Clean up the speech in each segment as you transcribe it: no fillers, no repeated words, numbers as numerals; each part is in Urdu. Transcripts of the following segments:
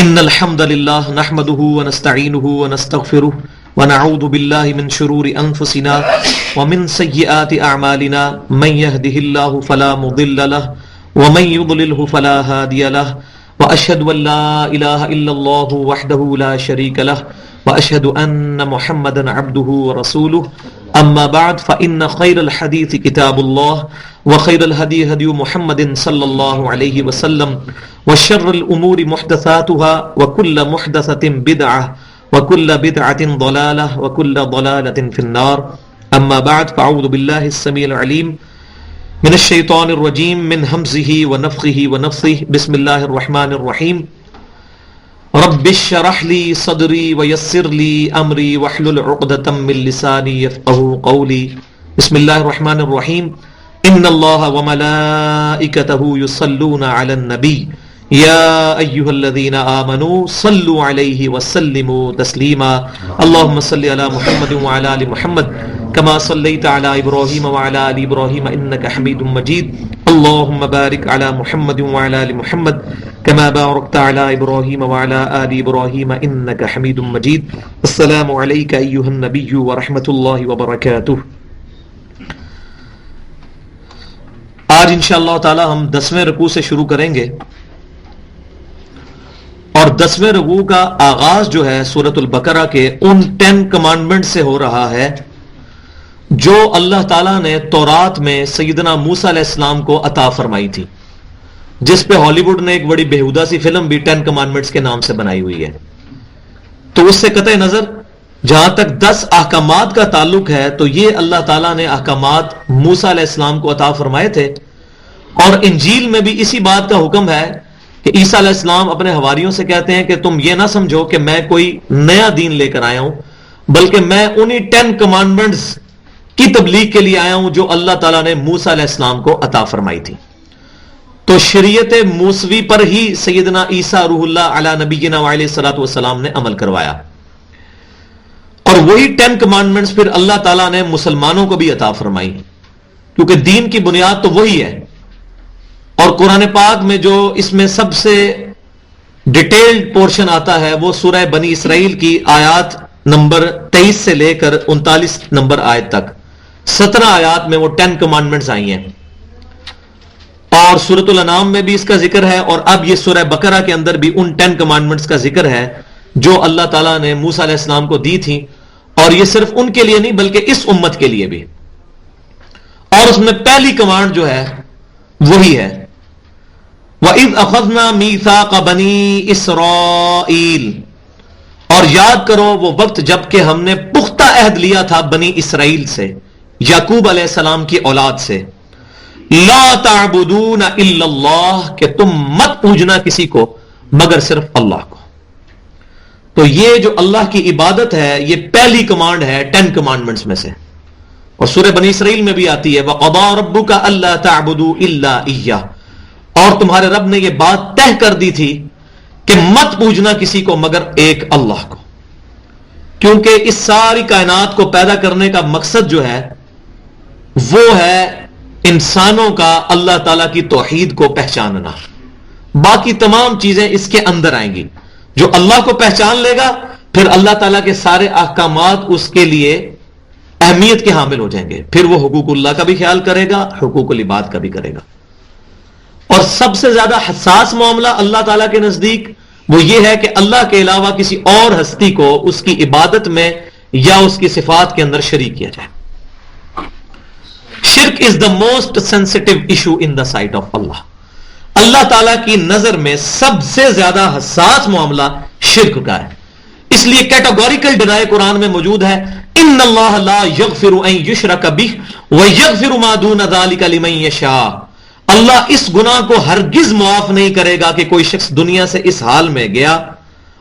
إن الحمد لله نحمده ونستعينه ونستغفره ونعوذ بالله من شرور أنفسنا ومن سيئات أعمالنا من يهده الله فلا مضل له ومن يضلله فلا هادي له وأشهد أن لا إله إلا الله وحده لا شريك له وأشهد أن محمدا عبده ورسوله أما بعد فإن خير الحديث كتاب الله وخير الهدي هدي محمد صلى الله عليه وسلم وشر الأمور محدثاتها وكل محدثة بدعة وكل بدعة ضلالة وكل ضلالة في النار أما بعد فأعوذ بالله السميع العليم من الشيطان الرجيم من همزه ونفخه ونفثه بسم الله الرحمن الرحيم رب اشرح لي صدري ويسر لي أمري واحلل عقدة من لساني يفقهوا قولي بسم الله الرحمن الرحيم إن الله وملائكته يصلون على النبي يا أيها الذين آمنوا صلوا عليه وسلموا تسليما اللهم صل على محمد وعلى آل محمد كما صليت على إبراهيم وعلى آل إبراهيم إنك حميد مجيد اللهم بارك على محمد وعلى آل محمد كما باركت على إبراهيم وعلى آل إبراهيم إنك حميد مجيد السلام عليك أيها النبي ورحمة الله وبركاته. آج انشاءاللہ تعالی ہم 10ویں رکوع سے شروع کریں گے اور 10ویں رکوع کا آغاز جو ہے سورۃ البقرہ کے ان 10 کمانڈمنٹ سے ہو رہا ہے جو اللہ تعالیٰ نے تورات میں سیدنا موسیٰ علیہ السلام کو عطا فرمائی تھی، جس پہ ہالی ووڈ نے ایک بڑی بےہودہ سی فلم بھی 10 کمانڈمنٹس کے نام سے بنائی ہوئی ہے. تو اس سے قطع نظر جہاں تک 10 احکامات کا تعلق ہے تو یہ اللہ تعالیٰ نے احکامات موسیٰ علیہ السلام کو عطا فرمائے تھے، اور انجیل میں بھی اسی بات کا حکم ہے کہ عیسیٰ علیہ السلام اپنے حواریوں سے کہتے ہیں کہ تم یہ نہ سمجھو کہ میں کوئی نیا دین لے کر آیا ہوں، بلکہ میں انہی 10 کمانڈمنٹس کی تبلیغ کے لیے آیا ہوں جو اللہ تعالیٰ نے موسیٰ علیہ السلام کو عطا فرمائی تھی. تو شریعت موسوی پر ہی سیدنا عیسیٰ روح اللہ علی نبینا علیہ الصلوۃ والسلام نے عمل کروایا، اور وہی 10 کمانڈمنٹس پھر اللہ تعالیٰ نے مسلمانوں کو بھی عطا فرمائی، کیونکہ دین کی بنیاد تو وہی ہے. اور قرآن پاک میں جو اس میں سب سے ڈیٹیلڈ پورشن آتا ہے وہ سورہ بنی اسرائیل کی آیات نمبر 23 سے لے کر 39 نمبر آیت تک 17 آیات میں وہ 10 کمانڈمنٹس آئی ہیں، اور سورۃ الانعام میں بھی اس کا ذکر ہے، اور اب یہ سورہ بقرہ کے اندر بھی ان 10 کمانڈمنٹس کا ذکر ہے جو اللہ تعالیٰ نے موسیٰ علیہ السلام کو دی تھی، اور یہ صرف ان کے لیے نہیں بلکہ اس امت کے لیے بھی. اور اس میں پہلی کمانڈ جو ہے وہی ہے وَإِذْ أَخَذْنَا مِيثَاقَ بَنِي إِسْرَائِيلَ، اور یاد کرو وہ وقت جب کہ ہم نے پختہ عہد لیا تھا بنی اسرائیل سے، یعقوب علیہ السلام کی اولاد سے، لا تعبدون الا اللہ، کہ تم مت پوجنا کسی کو مگر صرف اللہ کو. تو یہ جو اللہ کی عبادت ہے یہ پہلی کمانڈ ہے 10 کمانڈمنٹس میں سے، اور سورہ بنی اسرائیل میں بھی آتی ہے وَقَضَىٰ رَبُّكَ أَلَّا تَعْبُدُوا إِلَّا إِيَّاهُ، اور تمہارے رب نے یہ بات طے کر دی تھی کہ مت پوجنا کسی کو مگر ایک اللہ کو، کیونکہ اس ساری کائنات کو پیدا کرنے کا مقصد جو ہے وہ ہے انسانوں کا اللہ تعالیٰ کی توحید کو پہچاننا. باقی تمام چیزیں اس کے اندر آئیں گی. جو اللہ کو پہچان لے گا پھر اللہ تعالیٰ کے سارے احکامات اس کے لیے اہمیت کے حامل ہو جائیں گے، پھر وہ حقوق اللہ کا بھی خیال کرے گا، حقوق العباد کا بھی کرے گا. اور سب سے زیادہ حساس معاملہ اللہ تعالیٰ کے نزدیک وہ یہ ہے کہ اللہ کے علاوہ کسی اور ہستی کو اس کی عبادت میں یا اس کی صفات کے اندر شریک کیا جائے. شرک is the most sensitive issue in the sight of اللہ. اللہ تعالیٰ کی نظر میں سب سے زیادہ حساس معاملہ شرک کا ہے، اس لیے کیٹاگوریکل ڈرائے قرآن میں موجود ہے ان اللہ لا یغفر ان یشرک بہ ویغفر ما دون ذلک لمن یشاء. اللہ اس گناہ کو ہرگز معاف نہیں کرے گا کہ کوئی شخص دنیا سے اس حال میں گیا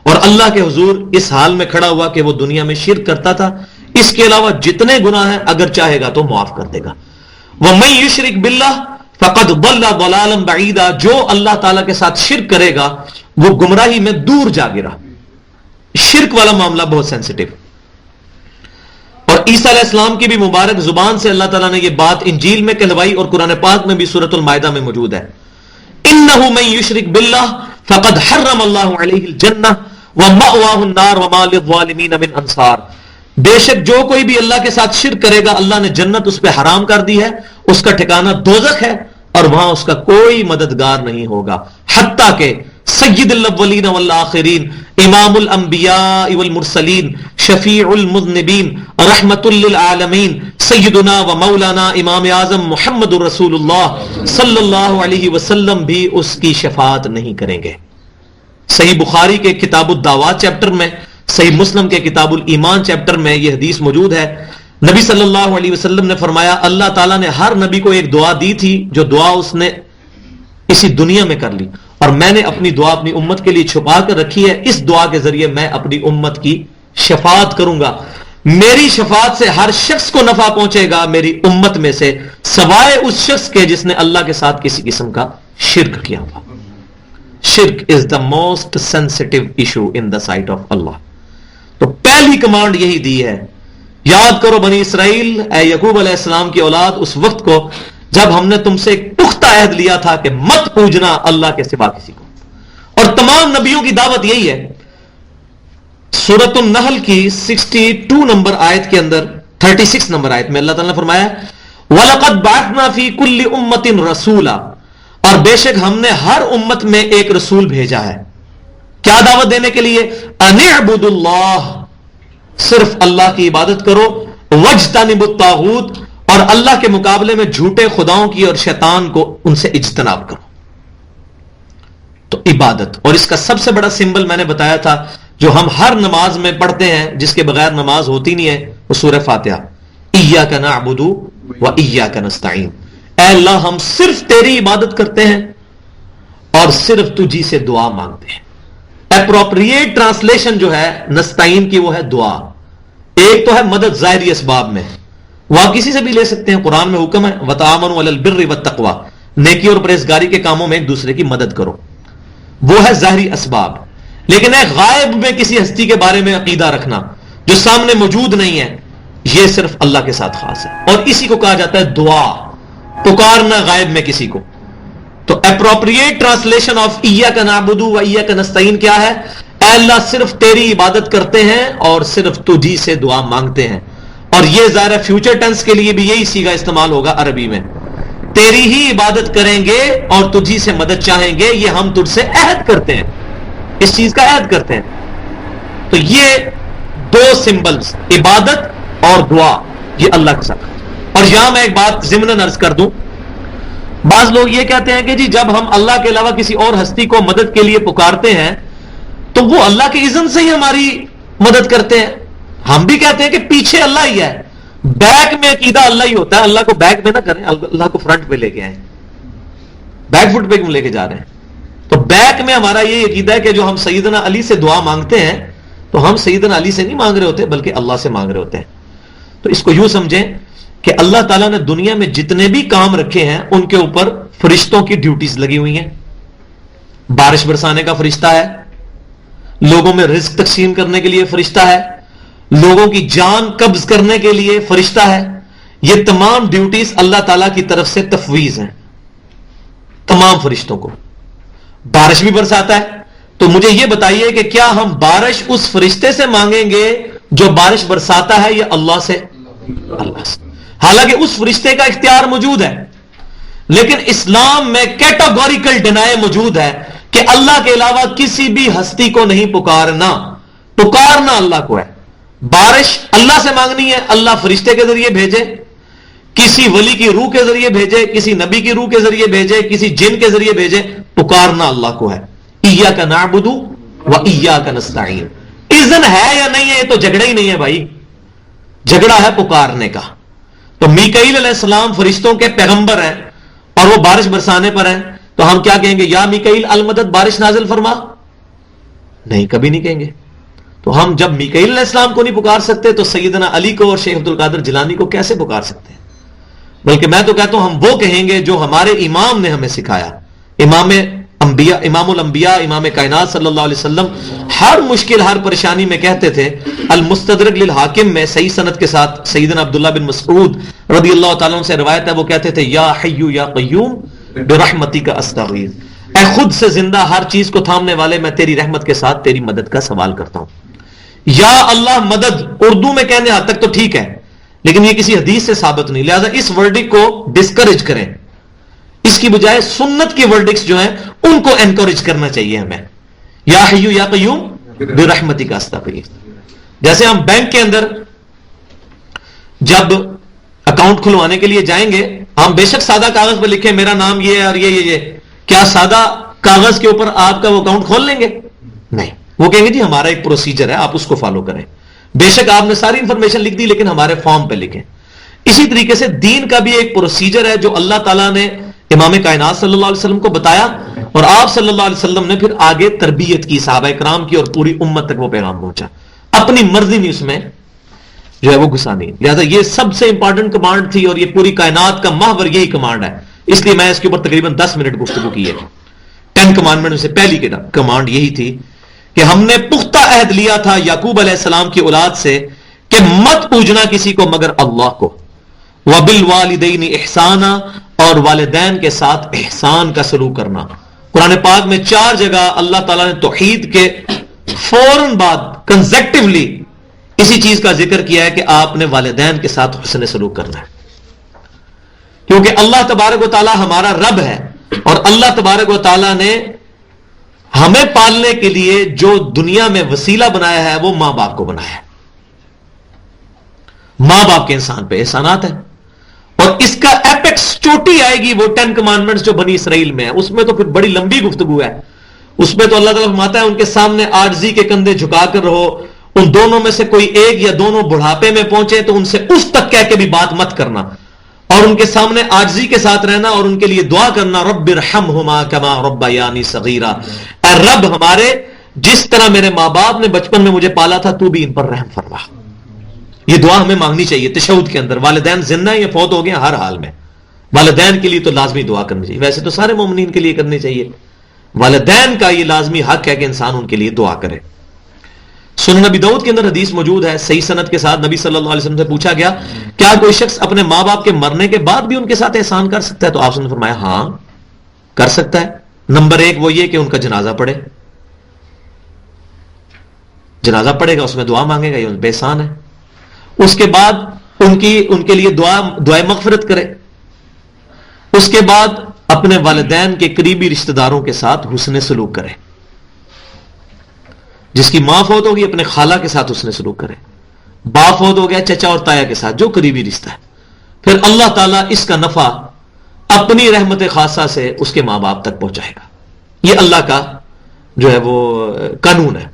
اور اللہ کے حضور اس حال میں کھڑا ہوا کہ وہ دنیا میں شرک کرتا تھا، اس کے علاوہ جتنے گناہ ہیں اگر چاہے گا تو معاف کر دے گا. وَمَن يُشْرِكْ بِاللَّهِ فَقَدْ ضَلَّ ضَلَالًا بَعِيدًا، جو اللہ تعالیٰ کے ساتھ شرک کرے گا وہ گمراہی میں دور جا گرا. شرک والا معاملہ بہت سینسٹیو. اور عیسیٰ علیہ السلام کی بھی مبارک زبان سے اللہ تعالیٰ نے یہ بات انجیل میں کہلوائی، اور قرآن پاک میں بھی سورۃ المائدہ میں موجود ہے. إِنَّهُ مَن يُشْرِكْ بِاللَّهِ فقد حرم اللہ علیہ الجنہ ومأواہ النار وما للظالمین من انصار. بے شک جو کوئی بھی اللہ کے ساتھ شرک کرے گا اللہ نے جنت اس پہ حرام کر دی ہے, اس کا ٹھکانہ دوزخ ہے اور وہاں اس کا کوئی مددگار نہیں ہوگا. حتیٰ کہ سید الاولین والآخرین, امام الانبیاء والمرسلین, شفیع المذنبین, رحمت للعالمین, سیدنا و مولانا امام اعظم محمد رسول اللہ صلی اللہ علیہ وسلم بھی اس کی شفاعت نہیں کریں گے. صحیح بخاری کے کتاب الدعوات چیپٹر میں, صحیح مسلم کے کتاب الایمان چیپٹر میں یہ حدیث موجود ہے. نبی صلی اللہ علیہ وسلم نے فرمایا اللہ تعالیٰ نے ہر نبی کو ایک دعا دی تھی جو دعا اس نے اسی دنیا میں کر لی, اور میں نے اپنی دعا اپنی امت کے لیے چھپا کر رکھی ہے. اس دعا کے ذریعے میں اپنی امت کی شفاعت کروں گا. میری شفاعت سے ہر شخص کو نفع پہنچے گا میری امت میں سے, سوائے اس شخص کے جس نے اللہ کے ساتھ کسی قسم کا شرک کیا ہوا. شرک is the most sensitive issue in the sight of اللہ. تو پہلی کمانڈ یہی دی ہے, یاد کرو بنی اسرائیل, اے یعقوب علیہ السلام کی اولاد, اس وقت کو جب ہم نے تم سے ایک پختہ عہد لیا تھا کہ مت پوجنا اللہ کے سوا کسی کو. اور تمام نبیوں کی دعوت یہی ہے. سورۃ النحل کی 62 نمبر آیت کے اندر 36 نمبر آیت میں اللہ تعالیٰ نے فرمایا وَلَقَدْ بَعَثْنَا فِي كُلِّ أُمَّةٍ رَسُولًا, اور بے شک ہم نے ہر امت میں ایک رسول بھیجا ہے. کیا دعوت دینے کے لیے؟ أَنِ اعْبُدُوا اللَّهَ, صرف اللہ کی عبادت کرو, وَاجْتَنِبُوا الطَّاغُوتَ, اور اللہ کے مقابلے میں جھوٹے خداؤں کی اور شیطان کو ان سے اجتناب کرو. تو عبادت, اور اس کا سب سے بڑا سمبل میں نے بتایا تھا جو ہم ہر نماز میں پڑھتے ہیں, جس کے بغیر نماز ہوتی نہیں ہے, وہ سورہ فاتحہ. ایاک نعبد و ایاک نستعین, اے اللہ ہم صرف تیری عبادت کرتے ہیں اور صرف تجھی سے دعا مانگتے ہیں. اپروپریٹ ٹرانسلیشن جو ہے نستعین کی وہ ہے دعا. ایک تو ہے مدد ظاہری اسباب میں, وہ آپ کسی سے بھی لے سکتے ہیں, قرآن میں حکم ہے وتعاونوا علی البر والتقوی, نیکی اور پرہیزگاری کے کاموں میں ایک دوسرے کی مدد کرو, وہ ہے ظاہری اسباب. لیکن ایک غائب میں کسی ہستی کے بارے میں عقیدہ رکھنا جو سامنے موجود نہیں ہے, یہ صرف اللہ کے ساتھ خاص ہے, اور اسی کو کہا جاتا ہے دعا, پکارنا غائب میں کسی کو. تو اپروپریٹ ٹرانسلیشن آف ایاک نعبد و ایاک نستعین کیا ہے؟ اے اللہ صرف تیری عبادت کرتے ہیں اور صرف تجھی سے دعا مانگتے ہیں. اور یہ ظاہر فیوچر ٹینس کے لیے بھی یہی صیغہ استعمال ہوگا عربی میں, تیری ہی عبادت کریں گے اور تجھی سے مدد چاہیں گے, یہ ہم تجھ سے عہد کرتے ہیں, اس چیز کا عہد کرتے ہیں. تو یہ دو سمبلز, عبادت اور دعا, یہ اللہ کے ساتھ. اور یہاں میں ایک بات ضمناً عرض کر دوں, بعض لوگ یہ کہتے ہیں کہ جی جب ہم اللہ کے علاوہ کسی اور ہستی کو مدد کے لیے پکارتے ہیں تو وہ اللہ کے اذن سے ہی ہماری مدد کرتے ہیں. ہم بھی کہتے ہیں کہ پیچھے اللہ ہی ہے, بیک میں عقیدہ اللہ ہی ہوتا ہے. اللہ کو بیک میں نہ کریں, اللہ کو فرنٹ پہ لے کے آئیں, بیک فٹ پہ کیوں لے کے جا رہے ہیں؟ تو بیک میں ہمارا یہ عقیدہ ہے کہ جو ہم سیدنا علی سے دعا مانگتے ہیں تو ہم سیدنا علی سے نہیں مانگ رہے ہوتے بلکہ اللہ سے مانگ رہے ہوتے ہیں. تو اس کو یوں سمجھیں کہ اللہ تعالیٰ نے دنیا میں جتنے بھی کام رکھے ہیں ان کے اوپر فرشتوں کی ڈیوٹیز لگی ہوئی ہیں. بارش برسانے کا فرشتہ ہے, لوگوں میں رزق تقسیم کرنے کے لیے فرشتہ ہے, لوگوں کی جان قبض کرنے کے لیے فرشتہ ہے. یہ تمام ڈیوٹیز اللہ تعالیٰ کی طرف سے تفویض ہیں تمام فرشتوں کو. بارش بھی برساتا ہے, تو مجھے یہ بتائیے کہ کیا ہم بارش اس فرشتے سے مانگیں گے جو بارش برساتا ہے یا اللہ سے؟ اللہ سے. حالانکہ اس فرشتے کا اختیار موجود ہے, لیکن اسلام میں کیٹاگوریکل ڈینائی موجود ہے کہ اللہ کے علاوہ کسی بھی ہستی کو نہیں پکارنا. پکارنا اللہ کو ہے. بارش اللہ سے مانگنی ہے, اللہ فرشتے کے ذریعے بھیجے, کسی ولی کی روح کے ذریعے بھیجے, کسی نبی کی روح کے ذریعے بھیجے, کسی جن کے ذریعے بھیجے, پکارنا اللہ کو ہے. ایاک نعبد و ایاک نستعین. اذن ہے یا نہیں ہے یہ تو جھگڑا ہی نہیں ہے بھائی, جھگڑا ہے پکارنے کا. تو میکائیل علیہ السلام فرشتوں کے پیغمبر ہیں اور وہ بارش برسانے پر ہیں, تو ہم کیا کہیں گے؟ یا میکائیل المدد بارش نازل فرما؟ نہیں, کبھی نہیں کہیں گے. تو ہم جب میکائیل علیہ السلام کو نہیں پکار سکتے تو سیدنا علی کو اور شیخ عبد القادر جیلانی کو کیسے پکار سکتے ہیں؟ بلکہ میں تو کہتا ہوں ہم وہ کہیں گے جو ہمارے امام نے ہمیں سکھایا. امام انبیاء, امام الانبیاء, امام کائنات صلی اللہ علیہ وسلم ہر مشکل ہر پریشانی میں کہتے تھے. المستدرک للحاکم میں صحیح سند کے ساتھ سیدنا عبداللہ بن مسعود رضی اللہ تعالیٰ عنہ سے روایت ہے, وہ کہتے تھے یا حی یا قیوم برحمتک استغیث, اے خود سے زندہ ہر چیز کو تھامنے والے، میں تیری رحمت کے ساتھ تیری مدد کا سوال کرتا ہوں. یا اللہ مدد اردو میں کہنے حد تک تو ٹھیک ہے، لیکن یہ کسی حدیث سے ثابت نہیں، لہذا اس ورڈک کو ڈسکریج کریں. اس کی بجائے سنت کے ورڈکس جو ہیں ان کو انکریج کرنا چاہیے ہمیں. یا حیو یا قیوم برحمتک استغیث. جیسے ہم بینک کے اندر جب اکاؤنٹ کھلوانے کے لیے جائیں گے، ہم بے شک سادہ کاغذ پہ لکھیں میرا نام یہ ہے اور یہ کیا سادہ کاغذ کے اوپر آپ کا وہ اکاؤنٹ کھول لیں گے؟ نہیں، وہ کہیں گے جی ہمارا ایک پروسیجر ہے، آپ اس کو فالو کریں. بے شک آپ نے ساری انفارمیشن لکھ دی لیکن ہمارے فارم پہ لکھیں. اسی طریقے سے دین کا بھی ایک پروسیجر ہے جو اللہ تعالیٰ نے امام کائنات صلی اللہ علیہ وسلم کو بتایا، اور آپ صلی اللہ علیہ وسلم نے پھر آگے تربیت کی صحابہ کرام کی، اور پوری امت تک وہ پیغام پہنچا. اپنی مرضی نہیں اس میں جو ہے وہ گھسا نہیں. لہذا یہ سب سے امپورٹنٹ کمانڈ تھی، اور یہ پوری کائنات کا محور یہی کمانڈ ہے. اس لیے میں اس کے اوپر تقریباً 10 منٹ گفتگو کی ہے. 10 کمانڈمنٹ میں سے پہلی کمانڈ یہی تھی کہ ہم نے پختہ عہد لیا تھا یعقوب علیہ السلام کی اولاد سے کہ مت پوجنا کسی کو مگر اللہ کو. وبالوالدین احسانا، اور والدین کے ساتھ احسان کا سلوک کرنا. قرآن پاک میں 4 جگہ اللہ تعالیٰ نے توحید کے فوراً بعد کنزیکٹیولی اسی چیز کا ذکر کیا ہے کہ آپ نے والدین کے ساتھ حسن سلوک کرنا ہے. کیونکہ اللہ تبارک و تعالیٰ ہمارا رب ہے، اور اللہ تبارک و تعالیٰ نے ہمیں پالنے کے لیے جو دنیا میں وسیلہ بنایا ہے وہ ماں باپ کو بنایا ہے. ماں باپ کے انسان پہ احسانات ہیں، اور اس کا ایپیکس چوٹی آئے گی وہ 10 کمانڈمنٹس جو بنی اسرائیل میں ہے. اس میں تو پھر بڑی لمبی گفتگو ہے. اس میں تو اللہ تعالیٰ فرماتا ہے ان کے سامنے عاجزی کے کندھے جھکا کر رہو، ان دونوں میں سے کوئی ایک یا دونوں بڑھاپے میں پہنچے تو ان سے اس تک کہہ کے بھی بات مت کرنا، اور ان کے سامنے عاجزی کے ساتھ رہنا، اور ان کے لیے دعا کرنا رب ارحمہما کما ربیانی صغیرا. اے رب ہمارے، جس طرح میرے ماں باپ نے بچپن میں مجھے پالا تھا تو بھی ان پر رحم فرما. یہ دعا ہمیں مانگنی چاہیے تشہد کے اندر. والدین زندہ ہیں یا فوت ہو گئے ہر حال میں، والدین کے لیے تو لازمی دعا کرنی چاہیے. ویسے تو سارے مومنین کے لیے کرنی چاہیے، والدین کا یہ لازمی حق ہے کہ انسان ان کے لیے دعا کرے. سنن نبی داؤد کے اندر حدیث موجود ہے صحیح سند کے ساتھ. نبی صلی اللہ علیہ وسلم سے پوچھا گیا کیا کوئی شخص اپنے ماں باپ کے مرنے کے بعد بھی ان کے ساتھ احسان کر سکتا ہے؟ تو آپ نے فرمایا ہاں کر سکتا ہے. نمبر 1 وہ یہ کہ ان کا جنازہ پڑھے، جنازہ پڑھے گا، اس میں دعا مانگے گا، یہ بے احسان ہے. اس کے بعد ان کے لیے دعائے مغفرت کرے. اس کے بعد اپنے والدین کے قریبی رشتہ داروں کے ساتھ حسن سلوک کرے. جس کی ماں فوت ہوگی اپنے خالہ کے ساتھ حسن سلوک کرے. باپ فوت ہو گیا چچا اور تایا کے ساتھ جو قریبی رشتہ ہے. پھر اللہ تعالیٰ اس کا نفع اپنی رحمت خاصہ سے اس کے ماں باپ تک پہنچائے گا. یہ اللہ کا جو ہے وہ قانون ہے.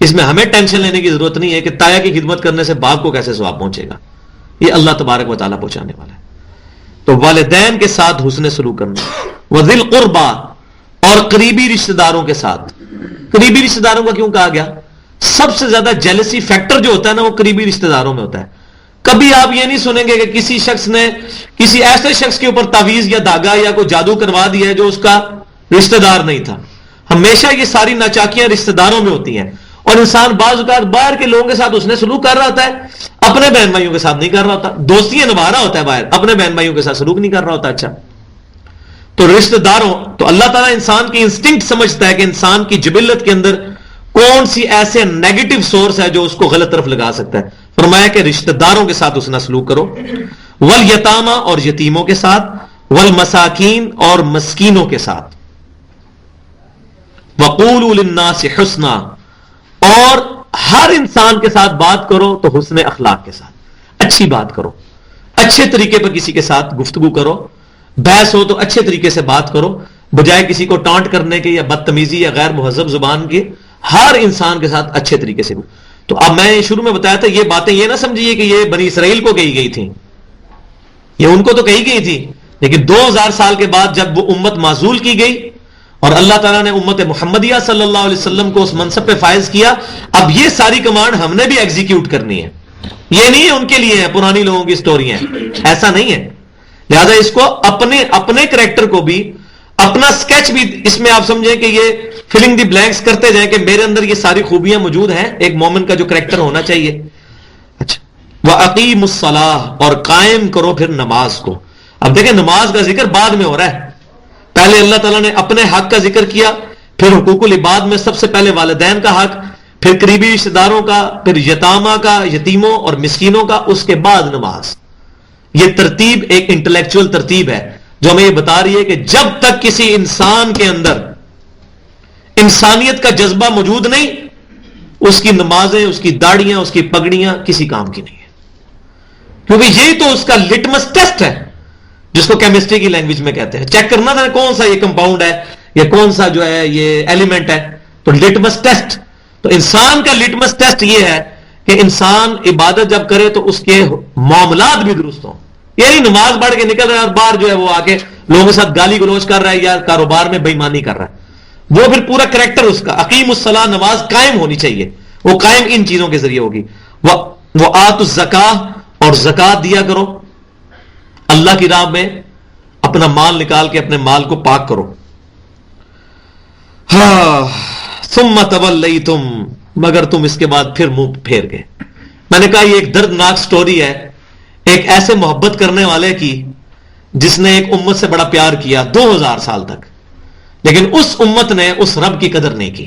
اس میں ہمیں ٹینشن لینے کی ضرورت نہیں ہے کہ تایا کی خدمت کرنے سے باپ کو کیسے ثواب پہنچے گا. یہ اللہ تبارک و تعالیٰ پہنچانے والا ہے. تو والدین کے ساتھ حسن سلوک کرنا. وذی القربى، اور قریبی رشتہ داروں کے ساتھ. قریبی رشتہ داروں کا کیوں کہا گیا؟ سب سے زیادہ جیلسی فیکٹر جو ہوتا ہے نا وہ قریبی رشتہ داروں میں ہوتا ہے. کبھی آپ یہ نہیں سنیں گے کہ کسی شخص نے کسی ایسے شخص کے اوپر تعویذ یا دھاگا یا کوئی جادو کروا دیا ہے جو اس کا رشتہ دار نہیں تھا. ہمیشہ یہ ساری ناچاکیاں رشتہ داروں میں ہوتی ہیں، اور انسان بعض اوقات باہر کے لوگوں کے ساتھ اس نے سلوک کر رہا ہوتا ہے، اپنے بہن بھائیوں کے ساتھ نہیں کر رہا ہوتا. دوستیاں نبھا رہا ہوتا ہے باہر، اپنے بہن بھائیوں کے ساتھ سلوک نہیں کر رہا ہوتا. اچھا تو رشتہ داروں، تو اللہ تعالیٰ انسان کی انسٹنکٹ سمجھتا ہے کہ انسان کی جبلت کے اندر کون سی ایسے نیگیٹو سورس ہے جو اس کو غلط طرف لگا سکتا ہے. فرمایا کہ رشتہ داروں کے ساتھ اس نے سلوک کرو. والیتاما، اور یتیموں کے ساتھ. والمساکین، اور مسکینوں کے ساتھ. وقولوا للناس حسنا، اور ہر انسان کے ساتھ بات کرو تو حسن اخلاق کے ساتھ اچھی بات کرو. اچھے طریقے پر کسی کے ساتھ گفتگو کرو. بحث ہو تو اچھے طریقے سے بات کرو، بجائے کسی کو ٹانٹ کرنے کے یا بدتمیزی یا غیر مہذب زبان کے. ہر انسان کے ساتھ اچھے طریقے سے. تو اب میں شروع میں بتایا تھا یہ باتیں یہ نہ سمجھیے کہ یہ بنی اسرائیل کو کہی گئی تھیں، یہ ان کو تو کہی گئی تھی، لیکن 2000 سال کے بعد جب وہ امت معزول کی گئی اور اللہ تعالیٰ نے امت محمدیہ صلی اللہ علیہ وسلم کو اس منصب پہ فائز کیا، اب یہ ساری کمانڈ ہم نے بھی ایگزیکیوٹ کرنی ہے. یہ نہیں ہے ان کے لیے ہے پرانی لوگوں کی سٹوری ہیں، ایسا نہیں ہے. لہذا اس کو اپنے کریکٹر کو بھی، اپنا سکیچ بھی اس میں آپ سمجھیں کہ یہ فلنگ دی بلینکس کرتے جائیں کہ میرے اندر یہ ساری خوبیاں موجود ہیں ایک مومن کا جو کریکٹر ہونا چاہیے. اچھا وَأَقِيمُوا الصَّلَاةَ، اور قائم کرو پھر نماز کو. اب دیکھیں نماز کا ذکر بعد میں ہو رہا ہے، پہلے اللہ تعالیٰ نے اپنے حق کا ذکر کیا، پھر حقوق العباد میں سب سے پہلے والدین کا حق، پھر قریبی رشتے داروں کا، پھر یتامہ کا، یتیموں اور مسکینوں کا، اس کے بعد نماز۔ یہ ترتیب ایک انٹلیکچوئل ترتیب ہے جو ہمیں یہ بتا رہی ہے کہ جب تک کسی انسان کے اندر انسانیت کا جذبہ موجود نہیں، اس کی نمازیں، اس کی داڑیاں، اس کی پگڑیاں کسی کام کی نہیں ہے، کیونکہ یہی تو اس کا لٹمس ٹیسٹ ہے جس کو کیمسٹری کی لینگویج میں کہتے ہیں۔ چیک کرنا تھا کون سا یہ کمپاؤنڈ ہے یا کون سا جو ہے یہ ایلیمنٹ ہے، تو لٹمس ٹیسٹ۔ تو انسان کا لٹمس ٹیسٹ یہ ہے کہ انسان عبادت جب کرے تو اس کے معاملات بھی درست ہوں، یعنی نماز پڑھ کے نکل رہا ہے اور باہر جو ہے وہ آ کے لوگوں کے ساتھ گالی گلوچ کر رہا ہے یا کاروبار میں بےایمانی کر رہا ہے، وہ پھر پورا کریکٹر اس کا اقیم الصلاۃ، نماز قائم ہونی چاہیے، وہ قائم ان چیزوں کے ذریعے ہوگی۔ وہ آت الزکاۃ، اور زکات دیا کرو، اللہ کی راہ میں اپنا مال نکال کے اپنے مال کو پاک کرو۔ ہاں ثم تولیتم، مگر تم اس کے بعد پھر منہ پھیر گئے۔ میں نے کہا یہ ایک دردناک سٹوری ہے ایک ایسے محبت کرنے والے کی جس نے ایک امت سے بڑا پیار کیا 2000 سال تک، لیکن اس امت نے اس رب کی قدر نہیں کی۔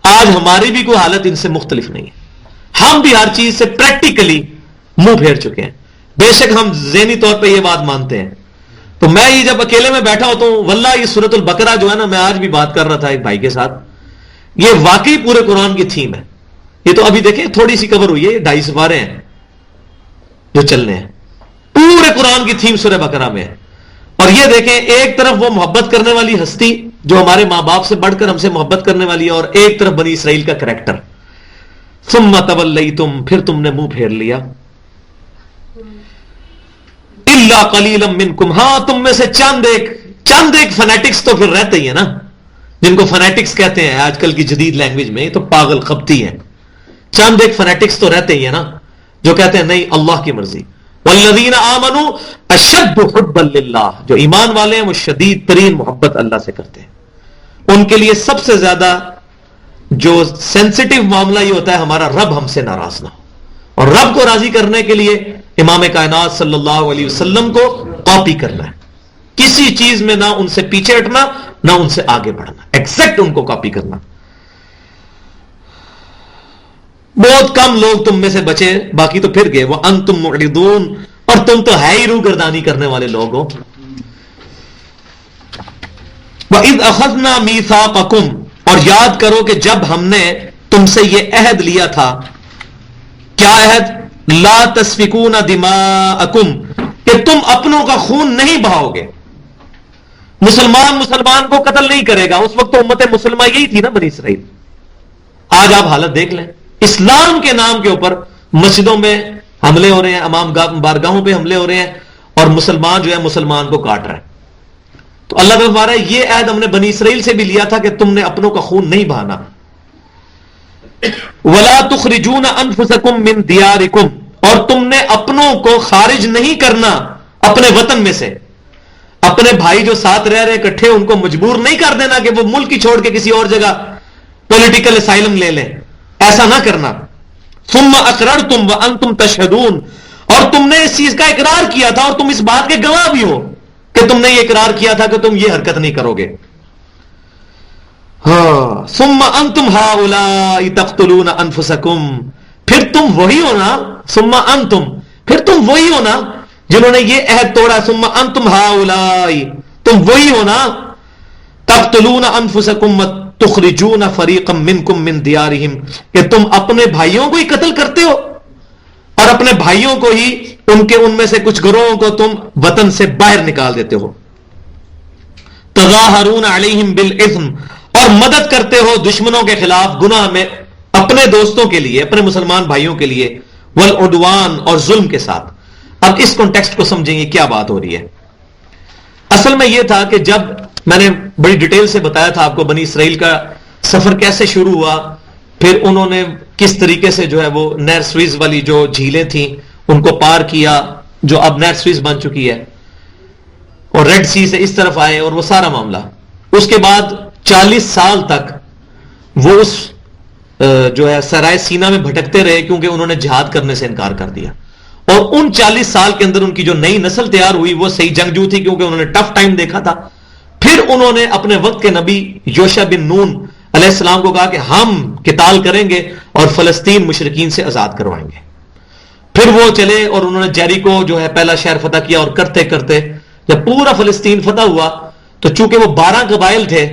آج ہماری بھی کوئی حالت ان سے مختلف نہیں ہے، ہم بھی ہر چیز سے پریکٹیکلی منہ پھیر چکے ہیں، بے شک ہم ذہنی طور پہ یہ بات مانتے ہیں۔ تو میں یہ جب اکیلے میں بیٹھا ہوتا ہوں، واللہ یہ سورۃ البقرہ جو ہے نا، میں آج بھی بات کر رہا تھا ایک بھائی کے ساتھ، یہ واقعی پورے قرآن کی تھیم ہے۔ یہ تو ابھی دیکھیں تھوڑی سی کور ہوئی ہے، یہ 2.5 سپارے ہیں جو چلنے ہیں، پورے قرآن کی تھیم سورہ بقرہ میں ہے۔ اور یہ دیکھیں ایک طرف وہ محبت کرنے والی ہستی جو ہمارے ماں باپ سے بڑھ کر ہم سے محبت کرنے والی ہے، اور ایک طرف بنی اسرائیل کا کریکٹر۔ ثم تولیتم، پھر تم نے منہ پھیر لیا۔ الا قلیلا منکم، ہاں تم میں سے چند ایک فنیٹکس تو پھر رہتے ہی ہیں نا، جن کو فنیٹکس کہتے ہیں آج کل کی جدید لینگویج میں، یہ تو پاگل خبتی ہیں۔ چند ایک فنیٹکس تو رہتے ہی ہیں نا جو کہتے ہیں نہیں اللہ کی مرضی۔ والذین آمنوا اشد حبا للہ، جو ایمان والے ہیں وہ شدید ترین محبت اللہ سے کرتے ہیں۔ ان کے لیے سب سے زیادہ جو سینسٹیو معاملہ یہ ہوتا ہے ہمارا رب ہم سے ناراض نہ ہو، اور رب کو راضی کرنے کے لیے امام کائنات صلی اللہ علیہ وسلم کو کاپی کرنا ہے، کسی چیز میں نہ ان سے پیچھے ہٹنا نہ ان سے آگے بڑھنا، ایگزیکٹ ان کو کاپی کرنا۔ بہت کم لوگ تم میں سے بچے، باقی تو پھر گئے۔ وَأَنْتُمْ مُعْرِضُونَ، اور تم تو ہے ہی روگردانی کرنے والے لوگ ہو۔ وَإِذْ أَخَذْنَا مِيثَاقَكُمْ، اور یاد کرو کہ جب ہم نے تم سے یہ عہد لیا تھا، کیا عہد؟ لا تسفکون دماءکم، کہ تم اپنوں کا خون نہیں بہاؤ گے، مسلمان کو قتل نہیں کرے گا۔ اس وقت تو امت مسلمہ یہی تھی نا بنی اسرائیل۔ آج آپ حالت دیکھ لیں، اسلام کے نام کے اوپر مسجدوں میں حملے ہو رہے ہیں، امام بارگاہوں پہ حملے ہو رہے ہیں، اور مسلمان جو ہے مسلمان کو کاٹ رہا ہے۔ تو اللہ تعالیٰ فرما رہا ہے یہ عہد ہم نے بنی اسرائیل سے بھی لیا تھا کہ تم نے اپنوں کا خون نہیں بہانا۔ وَلَا تُخْرِجُونَ أَنفُسَكُم مِّن دِيَارِكُمْ، اور تم نے اپنوں کو خارج نہیں کرنا اپنے وطن میں سے۔ اپنے بھائی جو ساتھ رہ رہے اکٹھے، ان کو مجبور نہیں کر دینا کہ وہ ملک ہی چھوڑ کے کسی اور جگہ پولیٹیکل اسائلم لے لیں، ایسا نہ کرنا۔ ثم اقررتم وانتم تشهدون، اور تم نے اس چیز کا اقرار کیا تھا اور تم اس بات کے گواہ بھی ہو کہ تم نے یہ اقرار کیا تھا کہ تم یہ حرکت نہیں کرو گے۔ ہاں ثم انتم هؤلاء تقتلون انفسکم، پھر تم وہی ہونا، ثم انتم، پھر تم وہی ہونا جنہوں نے یہ عہد توڑا۔ ثم انتم هؤلاء، تم وہی ہونا، تقتلون انفسکم تخرجون فریقا منکم من دیارہم، کہ تم اپنے بھائیوں کو ہی قتل کرتے ہو اور اپنے بھائیوں کو ہی ان میں سے کچھ گروہوں کو تم وطن سے باہر نکال دیتے ہو۔ تظاہرون علیہم بالاثم، اور مدد کرتے ہو دشمنوں کے خلاف گناہ میں اپنے دوستوں کے لیے، اپنے مسلمان بھائیوں کے لیے، والعدوان، اور ظلم کے ساتھ۔ اب اس کانٹیکسٹ کو سمجھیں گے کیا بات ہو رہی ہے۔ اصل میں یہ تھا کہ جب میں نے بڑی ڈیٹیل سے بتایا تھا آپ کو بنی اسرائیل کا سفر کیسے شروع ہوا، پھر انہوں نے کس طریقے سے جو ہے وہ نہر سویز والی جو جھیلیں تھیں ان کو پار کیا، جو اب نہر سویز بن چکی ہے، اور ریڈ سی سے اس طرف آئے، اور وہ سارا معاملہ۔ اس کے بعد 40 سال تک وہ اس جو ہے سرائے سینا میں بھٹکتے رہے، کیونکہ انہوں نے جہاد کرنے سے انکار کر دیا۔ اور ان 40 سال کے اندر ان کی جو نئی نسل تیار ہوئی وہ صحیح جنگجو تھی، کیونکہ انہوں نے ٹف ٹائم دیکھا تھا، پھر انہوں نے اپنے وقت کے نبی یوشع بن نون علیہ السلام کو کہا کہ ہم قتال کریں گے اور فلسطین مشرکین سے آزاد کروائیں گے. پھر وہ چلے اور انہوں نے جیریکو جو ہے پہلا شہر فتح کیا، اور کرتے کرتے جب پورا فلسطین فتح ہوا تو چونکہ وہ 12 قبائل تھے،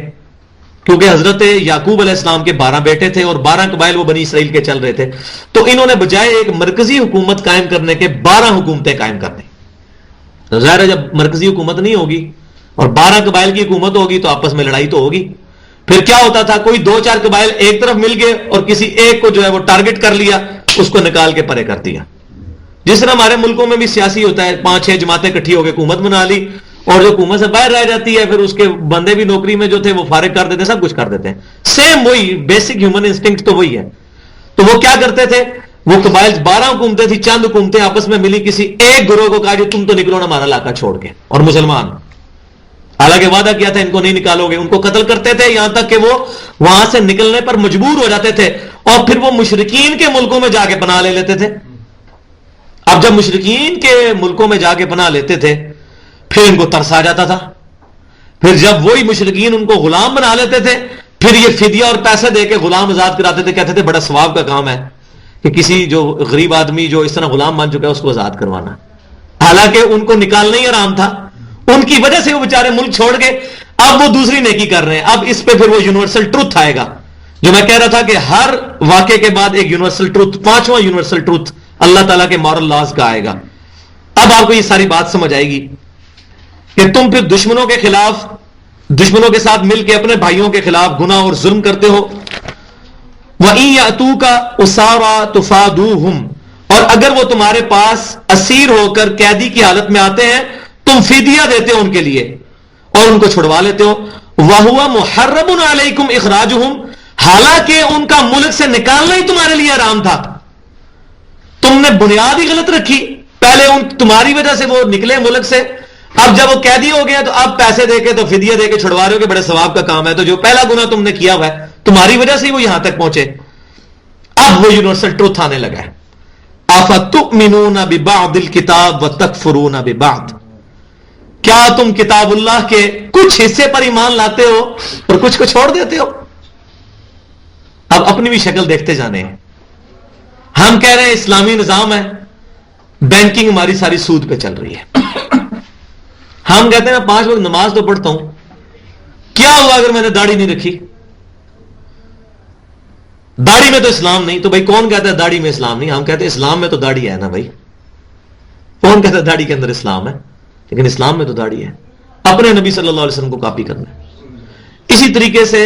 کیونکہ حضرت یعقوب علیہ السلام کے 12 بیٹے تھے اور 12 قبائل وہ بنی اسرائیل کے چل رہے تھے، تو انہوں نے بجائے ایک مرکزی حکومت قائم کرنے کے 12 حکومتیں قائم کر دیں. ظاہر ہے جب مرکزی حکومت نہیں ہوگی اور 12 قبائل کی حکومت ہوگی تو آپس میں لڑائی تو ہوگی. پھر کیا ہوتا تھا، کوئی 2-4 قبائل ایک طرف مل گئے اور کسی ایک کو جو ہے وہ ٹارگٹ کر لیا، اس کو نکال کے پرے کر دیا. جس طرح ہمارے ملکوں میں بھی سیاسی ہوتا ہے، 5-6 جماعتیں اکٹھی ہو کے حکومت بنا لی، اور جو حکومت سے باہر رہ جاتی ہے پھر اس کے بندے بھی نوکری میں جو تھے وہ فارغ کر دیتے ہیں، سب کچھ کر دیتے ہیں. سیم وہی بیسک ہیومن انسٹنکٹ تو وہی ہے. تو وہ کیا کرتے تھے، وہ قبائل 12 حکومتیں تھی، چند حکومتیں آپس میں ملی، کسی ایک گروہ کو کہا جو تم تو نکلو نا ہمارا علاقہ چھوڑ کے، اور مسلمان حالانکہ وعدہ کیا تھا ان کو نہیں نکالو گے، ان کو قتل کرتے تھے، یہاں تک کہ وہ وہاں سے نکلنے پر مجبور ہو جاتے تھے، اور پھر وہ مشرکین کے ملکوں میں جا کے پناہ لے لیتے تھے. اب جب مشرکین کے ملکوں میں جا کے پناہ لیتے تھے پھر ان کو ترس آ جاتا تھا. پھر جب وہی مشرکین ان کو غلام بنا لیتے تھے پھر یہ فدیہ اور پیسے دے کے غلام آزاد کراتے تھے، کہتے تھے بڑا ثواب کا کام ہے کہ کسی جو غریب آدمی جو اس طرح غلام بن چکا ہے اس کو آزاد کروانا. حالانکہ ان کو نکالنا ہی آرام تھا، ان کی وجہ سے وہ بیچارے ملک چھوڑ گئے. اب وہ دوسری نیکی کر رہے ہیں. اب اس پہ پھر وہ یونیورسل ٹروتھ آئے گا جو میں کہہ رہا تھا کہ ہر واقعے کے بعد ایک یونیورسل ٹروتھ، 5واں یونیورسل ٹروتھ اللہ تعالیٰ کے مورل لاز کا آئے گا. اب آپ کو یہ ساری بات سمجھ آئے گی کہ تم پھر دشمنوں کے خلاف، دشمنوں کے ساتھ مل کے اپنے بھائیوں کے خلاف گناہ اور ظلم کرتے ہو. وَإِن يَأْتُوكَ أُسَارَىٰ تُفَادُوهُمْ، اور اگر وہ تمہارے پاس اسیر ہو کر قیدی کی حالت میں آتے ہیں تم فدیہ دیتے ہو ان کے لیے اور ان کو چھڑوا لیتے ہو. وَهُوَ مُحَرَّمٌ عَلَيْكُمْ إِخْرَاجُهُمْ، حالانکہ ان کا ملک سے نکالنا ہی تمہارے لیے حرام تھا. تم نے بنیاد ہی غلط رکھی. پہلے تمہاری وجہ سے وہ نکلے ملک سے، اب جب وہ قیدی ہو گیا تو اب پیسے دے کے تو فدیہ دے کے چھڑوا رہے ہو کہ بڑے ثواب کا کام ہے. تو جو پہلا گناہ تم نے کیا ہوا ہے تمہاری وجہ سے ہی وہ یہاں تک پہنچے. اب وہ یونیورسل ٹروتھ آنے لگا ہے. أَفَتُؤْمِنُونَ بِبَعْضِ الْكِتَابِ وَتَكْفُرُونَ بِبَعْضٍ، کیا تم کتاب اللہ کے کچھ حصے پر ایمان لاتے ہو اور کچھ کو چھوڑ دیتے ہو؟ اب اپنی بھی شکل دیکھتے جانے ہیں. ہم کہہ رہے ہیں اسلامی نظام ہے، بینکنگ ہماری ساری سود پہ چل رہی ہے. ہم کہتے ہیں 5 وقت نماز تو پڑھتا ہوں، کیا ہوا اگر میں نے داڑھی نہیں رکھی؟ داڑھی میں تو اسلام نہیں. تو بھائی کون کہتا ہے داڑھی میں اسلام نہیں؟ ہم کہتے ہیں اسلام میں تو داڑھی ہے نا بھائی. کون کہتا ہے داڑھی کے اندر اسلام ہے؟ لیکن اسلام میں تو داڑھی ہے. اپنے نبی صلی اللہ علیہ وسلم کو کاپی کرنا ہے. اسی طریقے سے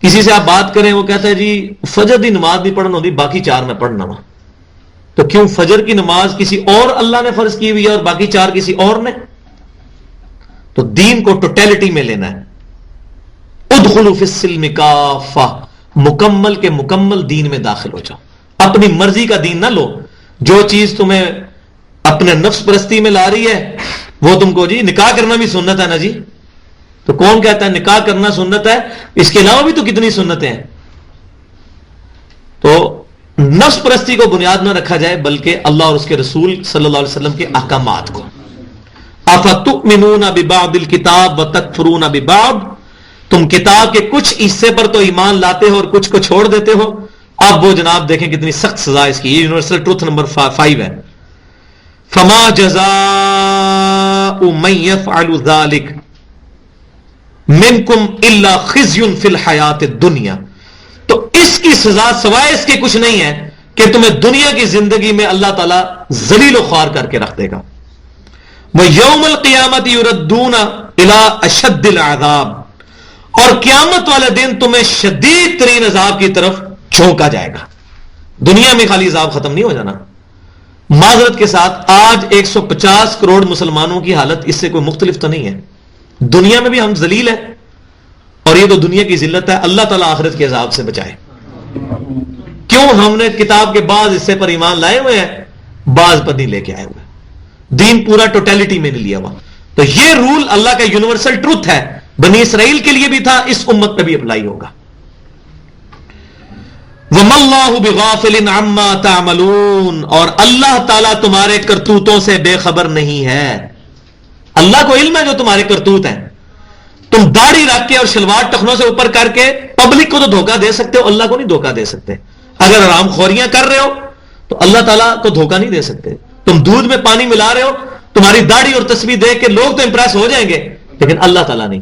کسی سے آپ بات کریں وہ کہتا ہے جی فجر دی نماز نہیں پڑھنا ہوتی، باقی 4 میں پڑھنا وا. تو کیوں فجر کی نماز کسی اور اللہ نے فرض کی ہوئی ہے اور باقی 4 کسی اور نے؟ تو دین کو ٹوٹیلٹی میں لینا ہے. ادخلوا فی السلم کافہ، مکمل کے مکمل دین میں داخل ہو جاؤ. اپنی مرضی کا دین نہ لو. جو چیز تمہیں اپنے نفس پرستی میں لا رہی ہے وہ تم کو جی نکاح کرنا بھی سنت ہے نا جی. تو کون کہتا ہے نکاح کرنا سنت ہے؟ اس کے علاوہ بھی تو کتنی سنتیں ہیں. تو نفس پرستی کو بنیاد نہ رکھا جائے بلکہ اللہ اور اس کے رسول صلی اللہ علیہ وسلم کے احکامات کو. افتؤمنون ببعض الکتاب وتکفرون ببعض، تم کتاب کے کچھ حصے پر تو ایمان لاتے ہو اور کچھ کو چھوڑ دیتے ہو. اب وہ جناب دیکھیں کتنی سخت سزا اس کی. یہ یونیورسل ٹروتھ نمبر 5 ہے. فما جزاء من يفعل ذلك منکم الا خزي فی الحیات الدنیا، تو اس کی سزا سوائے اس کے کچھ نہیں ہے کہ تمہیں دنیا کی زندگی میں اللہ تعالیٰ ذلیل و خوار کر کے رکھ دے گا. وَيَوْمَ الْقِيَامَةِ يُرَدُّونَ إِلَىٰ أَشَدِّ الْعَذَابِ، اور قیامت والے دن تمہیں شدید ترین عذاب کی طرف جھونکا جائے گا. دنیا میں خالی عذاب ختم نہیں ہو جانا. معذرت کے ساتھ آج 150 کروڑ مسلمانوں کی حالت اس سے کوئی مختلف تو نہیں ہے. دنیا میں بھی ہم ذلیل ہیں اور یہ تو دنیا کی ذلت ہے. اللہ تعالیٰ آخرت کے عذاب سے بچائے. کیوں؟ ہم نے کتاب کے بعض حصے پر ایمان لائے ہوئے ہیں، بعض پر نہیں لے کے آئے ہوئے. دین پورا ٹوٹیلٹی میں نہیں لیا ہوا. تو یہ رول اللہ کا یونیورسل ٹروتھ ہے. بنی اسرائیل کے لیے بھی تھا، اس امت پہ بھی اپلائی ہوگا. وَمَا اللَّهُ بِغَافِلٍ عَمَّا تَعْمَلُونَ، اور اللہ تعالیٰ تمہارے کرتوتوں سے بے خبر نہیں ہے. اللہ کو علم ہے جو تمہارے کرتوت ہیں. تم داڑھی رکھ کے اور شلوار ٹخنوں سے اوپر کر کے پبلک کو تو دھوکہ دے سکتے ہو, اللہ کو نہیں دھوکہ دے سکتے. اگر حرام خوریاں کر رہے ہو تو اللہ تعالیٰ کو دھوکہ نہیں دے سکتے. تم دودھ میں پانی ملا رہے ہو, تمہاری داڑھی اور تسبیح دیکھ کے لوگ تو امپریس ہو جائیں گے, لیکن اللہ تعالیٰ نہیں.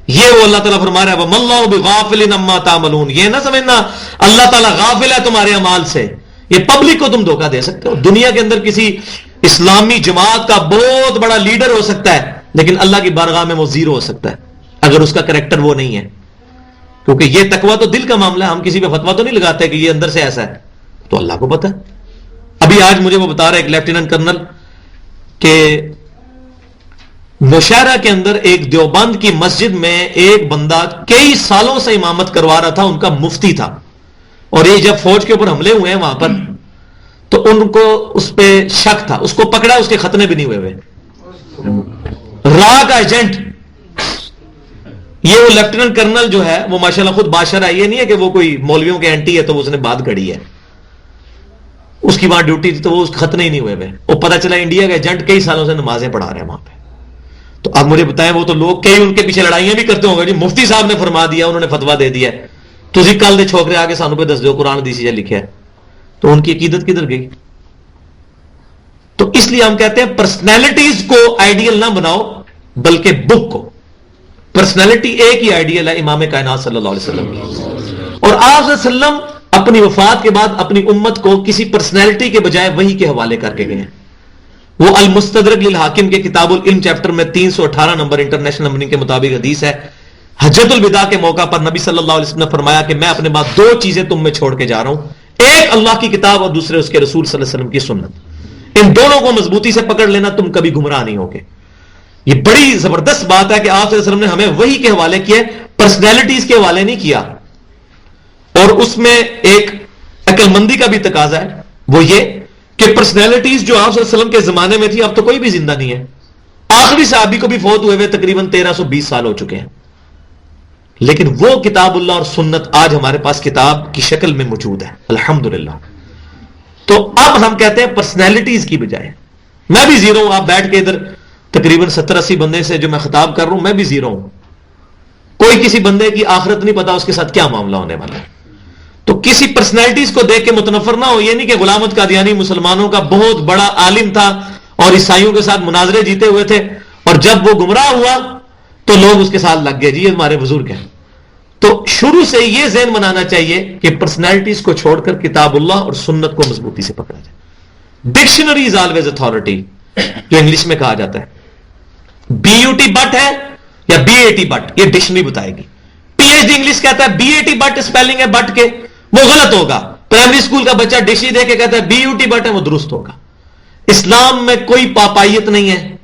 یہ وہ اللہ تعالیٰ فرما رہا ہے وَمَا اللَّهُ بِغَافِلٍ عَمَّا تَعْمَلُونَ. یہ نہ سمجھنا اللہ تعالیٰ غافل ہے تمہارے اعمال سے. یہ پبلک کو تم دھوکہ دے سکتے ہو. دنیا کے اندر کسی اسلامی جماعت کا بہت بڑا لیڈر ہو سکتا ہے, لیکن اللہ کی بارگاہ میں وہ زیرو ہو سکتا ہے اگر اس کا کریکٹر وہ نہیں ہے. کیونکہ یہ تقویٰ تو دل کا معاملہ ہے. ہم کسی پہ فتویٰ تو نہیں لگاتے کہ یہ اندر سے ایسا ہے, تو اللہ کو پتہ ہے. ابھی آج مجھے وہ بتا رہا ہے ایک لیفٹیننٹ کرنل کہ نوشہرہ کے اندر ایک دیوبند کی مسجد میں ایک بندہ کئی سالوں سے امامت کروا رہا تھا, ان کا مفتی تھا, اور یہ جب فوج کے اوپر حملے ہوئے ہیں وہاں پر تو ان کو اس پہ شک تھا, اس کو پکڑا, اس کے ختنے بھی نہیں ہوئے. راہ کا ایجنٹ یہ وہ لیفٹیننٹ کرنل جو ہے وہ ماشاءاللہ خود بادشاہ ہے. یہ نہیں ہے کہ وہ کوئی مولویوں کے اینٹی ہے تو اس نے بات گھڑی ہے. اس کی وہاں ڈیوٹی تھی تو وہ اس ختنے ہی نہیں ہوئے. وہ پتہ چلا انڈیا کا ایجنٹ کئی سالوں سے نمازیں پڑھا رہے ہیں وہاں پہ. تو اب مجھے بتائیں وہ تو لوگ کئی ان کے پیچھے لڑائیاں بھی کرتے ہوں گے, جی مفتی صاحب نے فرما دیا, انہوں نے فتوا دے دیا, تسی کل دے چھوکرے آگے سانو پہ دس دو قرآن حدیث یہ لکھا ہے, تو ان کی عقیدت کدھر گئی؟ تو اس لیے ہم کہتے ہیں پرسنالٹیز کو آئیڈیل نہ بناؤ بلکہ بک کو. پرسنالٹی ایک ہی آئیڈیل ہے, امام کائنات صلی اللہ علیہ وسلم کی. اور آپ صلی اللہ علیہ وسلم اپنی وفات کے بعد اپنی امت کو کسی پرسنالٹی کے بجائے وحی کے حوالے کر کے گئے ہیں. وہ المستدرک للحاکم کے کتاب العلم چیپٹر میں 318 نمبر انٹرنیشنل نمبرنگ کے مطابق حدیث ہے. حجۃ الوداع کے موقع پر نبی صلی اللہ علیہ وسلم نے فرمایا کہ میں اپنے بعد دو چیزیں تم میں چھوڑ کے جا رہا ہوں, ایک اللہ کی کتاب اور دوسرے اس کے رسول صلی اللہ علیہ وسلم کی سنت. ان دونوں کو مضبوطی سے پکڑ لینا, تم کبھی گمراہ نہیں ہوگے. یہ بڑی زبردست بات ہے کہ آپ صلی اللہ علیہ وسلم نے ہمیں وحی کے حوالے کیا, پرسنالٹیز کے حوالے نہیں کیا. اور اس میں ایک عقل مندی کا بھی تقاضا ہے, وہ یہ کہ پرسنالٹیز جو آپ صلی اللہ علیہ وسلم کے زمانے میں تھی اب تو کوئی بھی زندہ نہیں ہے. آخری صحابی کو بھی فوت ہوئے تقریباً 1320 سال ہو چکے ہیں, لیکن وہ کتاب اللہ اور سنت آج ہمارے پاس کتاب کی شکل میں موجود ہے الحمدللہ. تو اب ہم کہتے ہیں پرسنالٹیز کی بجائے, میں بھی زیرو ہوں, آپ بیٹھ کے ادھر تقریباً 70-80 بندے سے جو میں خطاب کر رہا ہوں میں بھی زیرو ہوں. کوئی کسی بندے کی آخرت نہیں پتا اس کے ساتھ کیا معاملہ ہونے والا ہے. تو کسی پرسنالٹیز کو دیکھ کے متنفر نہ ہو. یہ نہیں کہ غلام احمد قادیانی مسلمانوں کا بہت بڑا عالم تھا اور عیسائیوں کے ساتھ مناظرے جیتے ہوئے تھے, اور جب وہ گمراہ ہوا تو لوگ اس کے ساتھ لگ گئے, جی یہ ہمارے بزرگ ہیں. تو شروع سے یہ ذہن بنانا چاہیے کہ پرسنالٹیز کو چھوڑ کر کتاب اللہ اور سنت کو مضبوطی سے پکڑا جائے. ڈکشنری از آلویز اتھارٹی, جو انگلش میں کہا جاتا ہے. BUT بٹ ہے یا BAT بٹ, یہ ڈکشنری بتائے گی. PhD انگلش کہتا ہے BAT بٹ اسپیلنگ ہے بٹ کے, وہ غلط ہوگا. پرائمری اسکول کا بچہ ڈکشنری دے کے کہتا ہے BUT بٹ ہے, وہ درست ہوگا. اسلام میں کوئی پاپائیت نہیں ہے,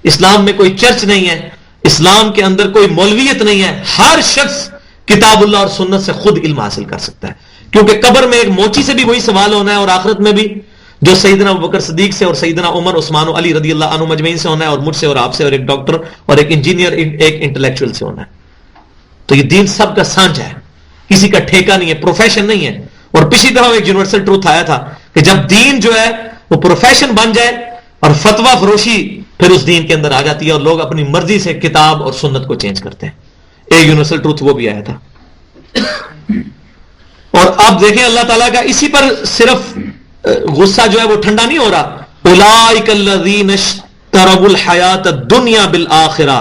اسلام میں کوئی چرچ نہیں ہے, اسلام کے اندر کوئی مولویت نہیں ہے. ہر شخص کتاب اللہ اور سنت سے خود علم حاصل کر سکتا ہے, کیونکہ قبر میں ایک موچی سے بھی وہی سوال ہونا ہے, اور آخرت میں بھی جو سیدنا ابوبکر صدیق سے اور سیدنا عمر عثمان و علی رضی اللہ عنہ مجمعین سے ہونا ہے, اور مجھ سے اور آپ سے, اور ایک ڈاکٹر اور ایک انجینئر ایک انٹلیکچوئل سے ہونا ہے. تو یہ دین سب کا سانچہ ہے, کسی کا ٹھیکہ نہیں ہے, پروفیشن نہیں ہے. اور پچھلی طرح ایک یونیورسل ٹروتھ آیا تھا کہ جب دین جو ہے وہ پروفیشن بن جائے اور فتویٰ فروشی پھر اس دین کے اندر آ جاتی ہے, اور لوگ اپنی مرضی سے کتاب اور سنت کو چینج کرتے ہیں. ایک یونیورسل ٹروتھ وہ بھی آیا تھا. اور آپ دیکھیں اللہ تعالیٰ کا اسی پر صرف غصہ جو ہے وہ ٹھنڈا نہیں ہو رہا. اولئک الذین اشتروا الحیات الدنیا بالآخرہ,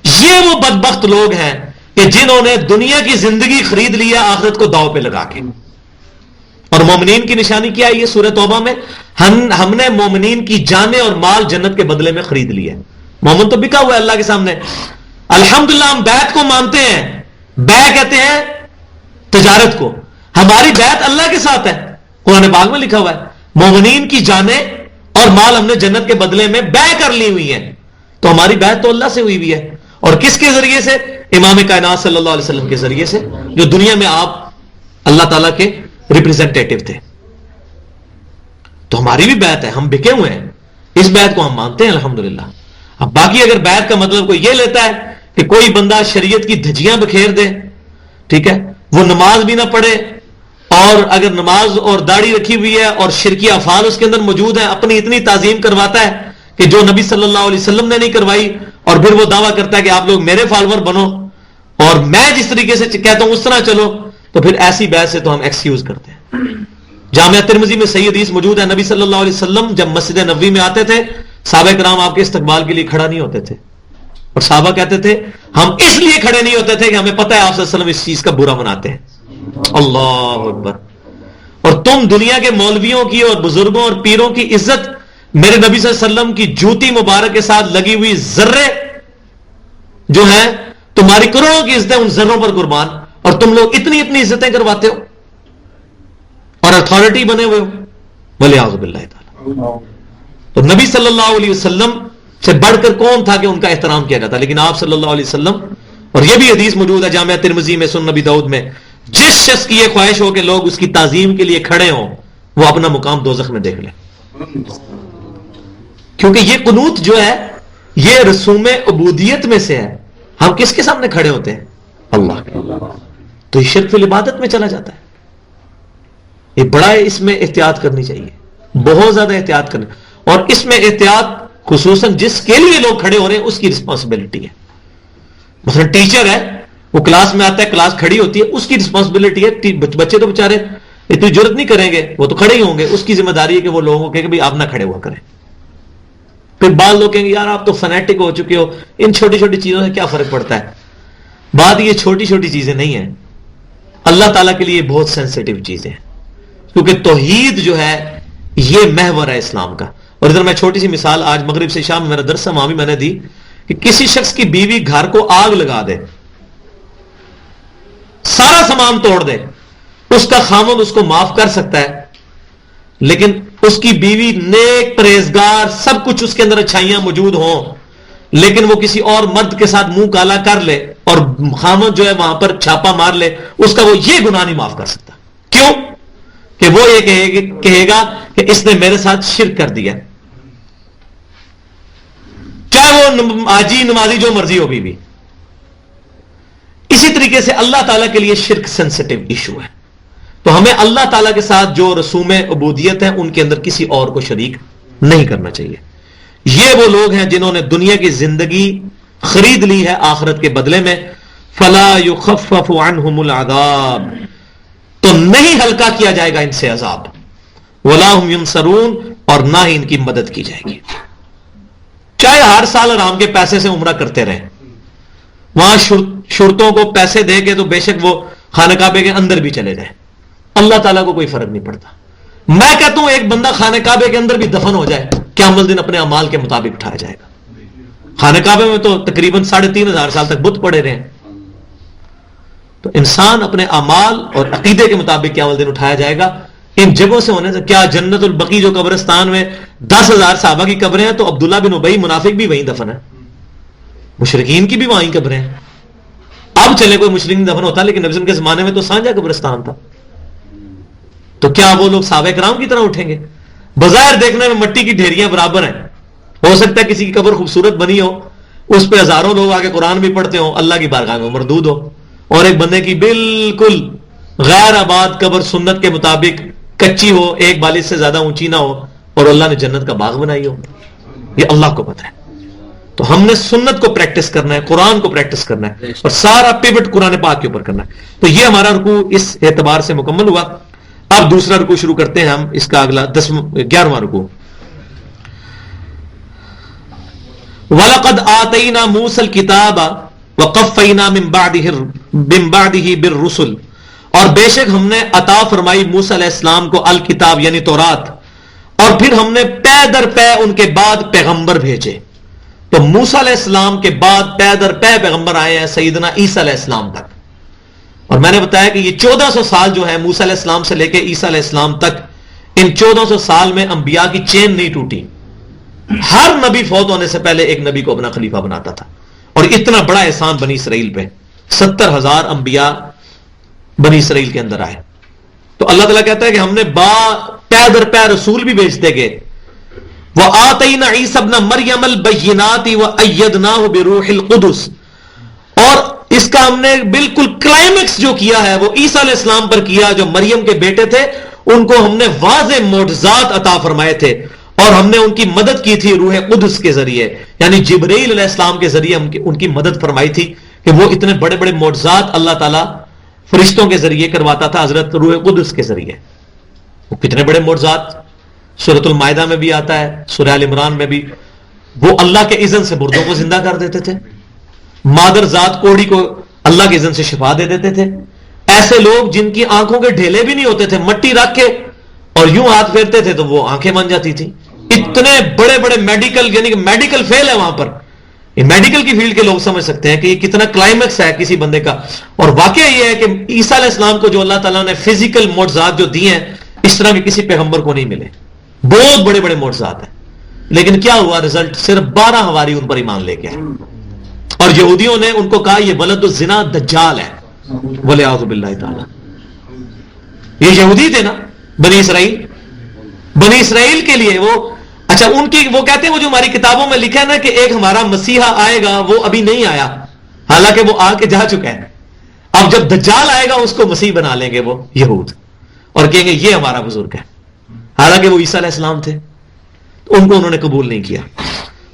یہ وہ بدبخت لوگ ہیں کہ جنہوں نے دنیا کی زندگی خرید لیا آخرت کو داؤ پہ لگا کے. اور مومنین کی نشانی کیا ہے؟ یہ سورہ توبہ میں ہم نے مومنین کی جانیں اور مال جنت کے بدلے میں خرید لیا. مومن تو بکا ہوا ہے اللہ کے سامنے. الحمدللہ ہم بیعت کو مانتے ہیں, بیع کہتے ہیں تجارت کو, ہماری بیعت اللہ کے ساتھ ہے. قرآن پاک میں لکھا ہوا ہے مومنین کی جانیں اور مال ہم نے جنت کے بدلے میں بیع کر لی ہوئی ہیں. تو ہماری بیعت تو اللہ سے ہوئی ہوئی ہے, اور کس کے ذریعے سے؟ امام کائنات صلی اللہ علیہ وسلم کے ذریعے سے, جو دنیا میں آپ اللہ تعالیٰ کے ریپریزنٹیٹو تھے. تو ہماری بھی بیعت ہے, ہم بکے ہوئے ہیں, اس بیعت کو ہم مانتے ہیں الحمدللہ. اب باقی اگر بیعت کا مطلب کوئی یہ لیتا ہے کہ کوئی بندہ شریعت کی دھجیاں بکھیر دے, ٹھیک ہے, وہ نماز بھی نہ پڑھے, اور اگر نماز اور داڑھی رکھی ہوئی ہے اور شرکی افعال اس کے اندر موجود ہیں, اپنی اتنی تعظیم کرواتا ہے کہ جو نبی صلی اللہ علیہ وسلم نے نہیں کروائی, اور پھر وہ دعویٰ کرتا ہے کہ آپ لوگ میرے فالوور بنو اور میں جس طریقے سے کہتا ہوں اس طرح چلو، تو پھر ایسی بحث سے تو ہم ایکسکیوز کرتے ہیں۔ جامعہ ترمذی میں صحیح حدیث موجود ہے، نبی صلی اللہ علیہ وسلم جب مسجد نبوی میں آتے تھے صحابہ کرام آپ کے استقبال کے لیے کھڑا نہیں ہوتے تھے، اور صحابہ کہتے تھے ہم اس لیے کھڑے نہیں ہوتے تھے کہ ہمیں پتہ ہے آپ صلی اللہ علیہ وسلم اس چیز کا برا مناتے ہیں۔ اللہ اکبر! اور تم دنیا کے مولویوں کی اور بزرگوں اور پیروں کی عزت میرے نبی صلی اللہ علیہ وسلم کی جوتی مبارک کے ساتھ لگی ہوئی ذرے جو ہیں، تمہاری کروڑوں کی عزتیں ان ذروں پر قربان، اور تم لوگ اتنی اتنی عزتیں کرواتے ہو اور اتھارٹی بنے ہوئے ہو، ولیعوذ باللہ تعالی۔ تو نبی صلی اللہ علیہ وسلم سے بڑھ کر کون تھا کہ ان کا احترام کیا جاتا؟ لیکن آپ صلی اللہ علیہ وسلم، اور یہ بھی حدیث موجود ہے جامعہ ترمذی میں، سنن نبی داؤد میں، جس شخص کی یہ خواہش ہو کہ لوگ اس کی تعظیم کے لیے کھڑے ہوں وہ اپنا مقام دوزخ میں دیکھ لے، کیونکہ یہ قنوت جو ہے یہ رسوم عبودیت میں سے ہے۔ ہم کس کے سامنے کھڑے ہوتے ہیں؟ اللہ کے۔ تو یہ شرک فی العبادت میں چلا جاتا ہے۔ یہ بڑا ہے، اس میں احتیاط کرنی چاہیے، بہت زیادہ احتیاط کرنی، اور اس میں احتیاط خصوصاً جس کے لیے لوگ کھڑے ہو رہے ہیں اس کی رسپانسبلٹی ہے۔ مثلا ٹیچر ہے، وہ کلاس میں آتا ہے، کلاس کھڑی ہوتی ہے، اس کی رسپانسبلٹی ہے۔ بچے تو بیچارے اتنی جرت نہیں کریں گے، وہ تو کھڑے ہی ہوں گے، اس کی ذمہ داری ہے کہ وہ لوگوں کو کہے کہ بھائی آپ نہ کھڑے ہوا کریں۔ پھر بعض لوگ کہیں گے یار آپ تو فنیٹک ہو چکے ہو، ان چھوٹی چھوٹی چیزوں سے کیا فرق پڑتا ہے؟ بات یہ چھوٹی چھوٹی چیزیں نہیں ہیں، اللہ تعالیٰ کے لیے بہت سینسیٹیو چیزیں ہیں، کیونکہ توحید جو ہے یہ محور ہے اسلام کا۔ اور ادھر میں چھوٹی سی مثال آج مغرب سے شام میرا درس ہے، وہاں بھی میں نے دی کہ کسی شخص کی بیوی گھر کو آگ لگا دے، سارا سامان توڑ دے، اس کا خامند اس کو معاف کر سکتا ہے، لیکن اس کی بیوی نیک پرہیزگار، سب کچھ اس کے اندر اچھائیاں موجود ہوں، لیکن وہ کسی اور مرد کے ساتھ منہ کالا کر لے اور خامند جو ہے وہاں پر چھاپا مار لے، اس کا وہ یہ گناہ نہیں معاف کر سکتا۔ کیوں؟ کہ وہ یہ کہے گا کہ اس نے میرے ساتھ شرک کر دیا، چاہے وہ حاجی نمازی جو مرضی ہو بیوی۔ اسی طریقے سے اللہ تعالیٰ کے لیے شرک سینسیٹیو ایشو ہے، تو ہمیں اللہ تعالیٰ کے ساتھ جو رسوم عبودیت ہیں ان کے اندر کسی اور کو شریک نہیں کرنا چاہیے۔ یہ وہ لوگ ہیں جنہوں نے دنیا کی زندگی خرید لی ہے آخرت کے بدلے میں، فلا یخفف عنہم العذاب، تو نہیں ہلکا کیا جائے گا ان سے عذاب، ولا ہم ینصرون، اور نہ ہی ان کی مدد کی جائے گی۔ چاہے ہر سال حرام کے پیسے سے عمرہ کرتے رہیں، وہاں شرطوں کو پیسے دے کے تو بے شک وہ خانہ کعبے کے اندر بھی چلے جائیں، اللہ تعالیٰ کو کوئی فرق نہیں پڑتا۔ میں کہتا ہوں ایک بندہ خانہ کعبے کے اندر بھی دفن ہو جائے، قیامت دن اپنے اعمال کے مطابق اٹھایا جائے گا۔ خانہ کعبے میں تو تقریباً 3500 سال تک بت پڑے رہے، تو انسان اپنے اعمال اور عقیدے کے مطابق قیامت دن اٹھایا جائے گا۔ ان جگہوں سے ہونے سے کیا جنت البقیع جو قبرستان میں 10,000 صحابہ کی قبریں ہیں، تو عبداللہ بن ابی منافق بھی وہیں دفن ہے، مشرکین کی بھی وہیں قبریں ہیں۔ اب چلے کوئی مشرک نہیں دفن ہوتا، لیکن نبی صلی اللہ علیہ وسلم کے زمانے میں تو سانجا قبرستان تھا، تو کیا وہ لوگ صحابہ کرام کی طرح اٹھیں گے؟ بظاہر دیکھنے میں مٹی کی ڈھیریاں برابر ہیں، ہو سکتا ہے کسی کی قبر خوبصورت بنی ہو، اس پہ ہزاروں لوگ آگے قرآن بھی پڑھتے ہوں، اللہ کی بارگاہ میں مردود ہو، اور ایک بندے کی بالکل غیر آباد قبر سنت کے مطابق کچی ہو، ایک بالش سے زیادہ اونچی نہ ہو، اور اللہ نے جنت کا باغ بنائی ہو۔ یہ اللہ کو پتہ ہے۔ تو ہم نے سنت کو پریکٹس کرنا ہے، قرآن کو پریکٹس کرنا ہے، اور سارا پیوٹ قرآن پاک کے اوپر کرنا ہے۔ تو یہ ہمارا رکوع اس اعتبار سے مکمل ہوا۔ اب دوسرا رکوع شروع کرتے ہیں ہم، اس کا اگلا 11واں رکوع۔ وَلَقَدْ آتَيْنَا مُوسَى الْكِتَابَ وَقَفَّيْنَا مِن بَعْدِهِ بِالرُّسُلِ، اور بے شک ہم نے عطا فرمائی موسیٰ علیہ السلام کو الکتاب یعنی تورات، اور پھر ہم نے پے در پے ان کے بعد پیغمبر بھیجے۔ تو موسیٰ علیہ السلام کے بعد پے در پے پیغمبر آئے ہیں سیدنا عیسیٰ علیہ السلام تک، اور میں نے بتایا کہ یہ 1400 سال جو ہیں موسیٰ علیہ السلام سے لے کے عیسیٰ علیہ السلام تک، ان 1400 سال میں انبیاء کی چین نہیں ٹوٹی۔ ہر نبی فوت ہونے سے پہلے ایک نبی کو اپنا خلیفہ بناتا تھا، اور اتنا بڑا احسان بنی اسرائیل پہ، 70,000 انبیاء بنی اسرائیل کے اندر آئے۔ تو اللہ تعالیٰ کہتا ہے کہ ہم نے پے در پے رسول بھی بھیجتے گئے۔ وَآتَيْنَا عِيسَى ابْنَ مَرْيَمَ الْبَيِّنَاتِ وَأَيَّدْنَاهُ بِرُوحِ الْقُدُسِ، اور اس کا ہم نے بالکل کلائمیکس جو کیا ہے وہ عیسیٰ علیہ السلام پر کیا، جو مریم کے بیٹے تھے، ان کو ہم نے واضح معجزات عطا فرمائے تھے، اور ہم نے ان کی مدد کی تھی روح قدس کے ذریعے، یعنی جبرائیل علیہ السلام کے ذریعے ان کی مدد فرمائی تھی کہ وہ اتنے بڑے بڑے معجزات اللہ تعالیٰ فرشتوں کے ذریعے کرواتا تھا حضرت روح قدس کے ذریعے. وہ کتنے بڑے معجزات سورۃ المائدہ میں بھی آتا ہے, سورہ آل عمران میں بھی. وہ اللہ کے اذن سے مردوں کو زندہ کر دیتے تھے, مادر ذات کوڑی کو اللہ کے اذن سے شفا دے دیتے تھے. ایسے لوگ جن کی آنکھوں کے ڈھیلے بھی نہیں ہوتے تھے, مٹی رکھ کے اور یوں ہاتھ پھیرتے تھے تو وہ آنکھیں بن جاتی تھی. اتنے بڑے بڑے میڈیکل, یعنی کہ میڈیکل فیل ہے وہاں پر. یہ میڈیکل کی فیلڈ کے لوگ سمجھ سکتے ہیں کہ یہ کتنا کلائمیکس ہے کسی بندے کا. اور واقعہ یہ ہے کہ عیسیٰ علیہ السلام کو جو اللہ تعالیٰ نے فزیکل معجزات جو دیے ہیں, اس طرح کے کسی پیغمبر کو نہیں ملے. بہت بڑے بڑے معجزات ہیں, لیکن کیا ہوا رزلٹ؟ صرف 12 حواری ان پر ایمان لے کے آئے. اور یہودیوں نے ان کو کہا یہ ولد الزنا دجال ہے, ولیعوذ باللہ تعالی. یہ یہودی تھے نا بنی اسرائیل. بنی اسرائیل کے لیے وہ اچھا ان کی وہ کہتے ہیں وہ جو ہماری کتابوں میں لکھا ہے نا کہ ایک ہمارا مسیحا آئے گا, وہ ابھی نہیں آیا, حالانکہ وہ آ کے جا چکا ہے. اب جب دجال آئے گا اس کو مسیح بنا لیں گے وہ یہود, اور کہیں گے یہ ہمارا بزرگ ہے, حالانکہ وہ عیسیٰ علیہ السلام تھے. ان کو انہوں نے قبول نہیں کیا.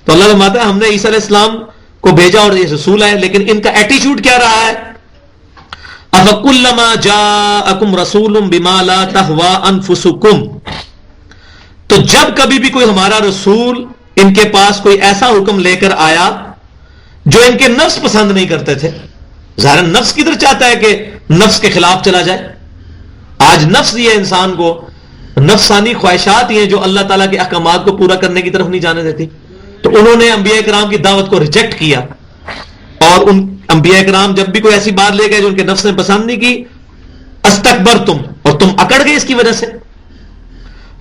تو اللہ فرماتا ہے ہم نے عیسیٰ علیہ السلام کو بھیجا اور یہ رسول ہے, لیکن ان کا ایٹیچیوڈ کیا رہا ہے؟ أَفَكُلَّمَا جَاءَكُمْ رَسُولٌ بِمَا لَا تَهْوَىٰ أَنفُسُكُمْ, تو جب کبھی بھی کوئی ہمارا رسول ان کے پاس کوئی ایسا حکم لے کر آیا جو ان کے نفس پسند نہیں کرتے تھے. ظاہر نفس کدھر چاہتا ہے کہ نفس کے خلاف چلا جائے؟ آج نفس یہ انسان کو نفسانی خواہشات ہی ہیں جو اللہ تعالیٰ کے احکامات کو پورا کرنے کی طرف نہیں جانے دیتی. تو انہوں نے انبیاء کرام کی دعوت کو ریجیکٹ کیا, اور ان انبیاء کرام جب بھی کوئی ایسی بات لے گئے جو ان کے نفس نے پسند نہیں کی, استکبرتم, اور تم اکڑ گئے اس کی وجہ سے.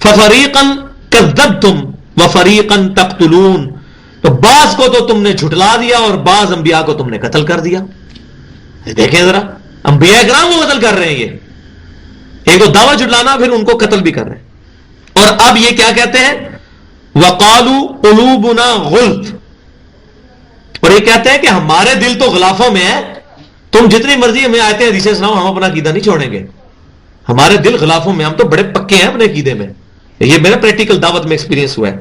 فَفَرِيقًا كَذَّبْتُمْ وَفَرِيقًا تَقْتُلُونَ, تو بعض کو تو تم نے جھٹلا دیا اور بعض انبیاء کو تم نے قتل کر دیا. دیکھیں ذرا, انبیاء کرام کو قتل کر رہے ہیں. یہ ایک تو دعویٰ جھٹلانا, پھر ان کو قتل بھی کر رہے ہیں. اور اب یہ کیا کہتے ہیں؟ وَقَالُوا قُلُوبُنَا غُلْفٌ, اور یہ کہتے ہیں کہ ہمارے دل تو غلافوں میں ہے, تم جتنی مرضی ہمیں آیتیں حدیثیں سناؤ, ہم اپنا عقیدہ نہیں چھوڑیں گے. ہمارے دل غلافوں میں, ہم تو بڑے پکے ہیں اپنے عقیدے میں. یہ میرا پریکٹیکل دعوت میں ایکسپیرینس ہوا ہے.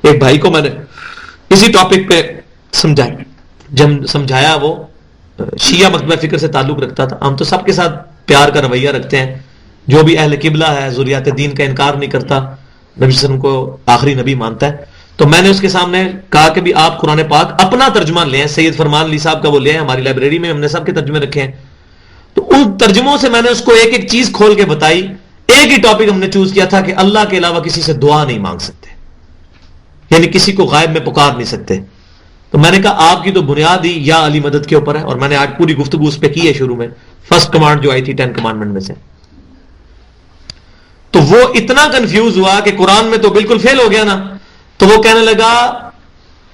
ایک بھائی کو میں نے اسی ٹاپک پہ سمجھایا, وہ شیعہ مکتبہ فکر سے تعلق رکھتا تھا. ہم تو سب کے ساتھ پیار کا رویہ رکھتے ہیں, جو بھی اہل قبلہ ہے, ذریات دین کا انکار نہیں کرتا, نبی صلی اللہ علیہ وسلم کو آخری نبی مانتا ہے. تو میں نے اس کے سامنے کہا کہ بھی آپ قرآن پاک اپنا ترجمہ لیں, سید فرمان علی صاحب کا وہ لیں, ہماری لائبریری میں ہم نے سب کے ترجمے رکھے ہیں. تو ان ترجموں سے میں نے اس کو ایک ایک چیز کھول کے بتائی. ایک ہی ٹاپک ہم نے چوز کیا تھا کہ اللہ کے علاوہ کسی سے دعا نہیں مانگ سکتے, یعنی کسی کو غائب میں پکار نہیں سکتے. تو میں نے کہا آپ کی تو بنیاد ہی یا علی مدد کے اوپر ہے, اور میں نے آج پوری گفتگو اس پہ کی ہے شروع میں, فرسٹ کمانڈ جو آئی تھی 10 کمانڈمنٹ میں سے. تو وہ اتنا کنفیوز ہوا کہ قرآن میں تو بالکل فیل ہو گیا نا. تو وہ کہنے لگا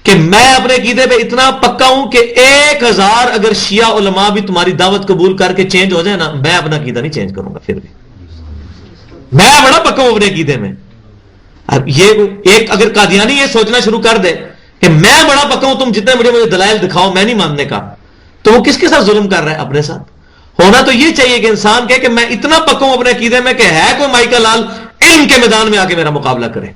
کہ میں اپنے عقیدے پہ اتنا پکا ہوں کہ 1000 اگر شیعہ علماء بھی تمہاری دعوت قبول کر کے چینج ہو جائے نا, میں اپنا عقیدہ نہیں چینج کروں گا. پھر بھی میں بڑا پکا ہوں اپنے عقیدے میں. اب یہ ایک اگر قادیانی یہ سوچنا شروع کر دے کہ میں بڑا پکا ہوں, تم جتنے مجھے دلائل دکھاؤ میں نہیں ماننے کا, تو وہ کس کے ساتھ ظلم کر رہا ہے؟ اپنے ساتھ. ہونا تو یہ چاہیے کہ انسان کہے کہ میں اتنا پکا ہوں اپنے عقیدے میں کہ ہے کوئی مائیکل لال علم کے میدان میں آ کے میرا مقابلہ کرے.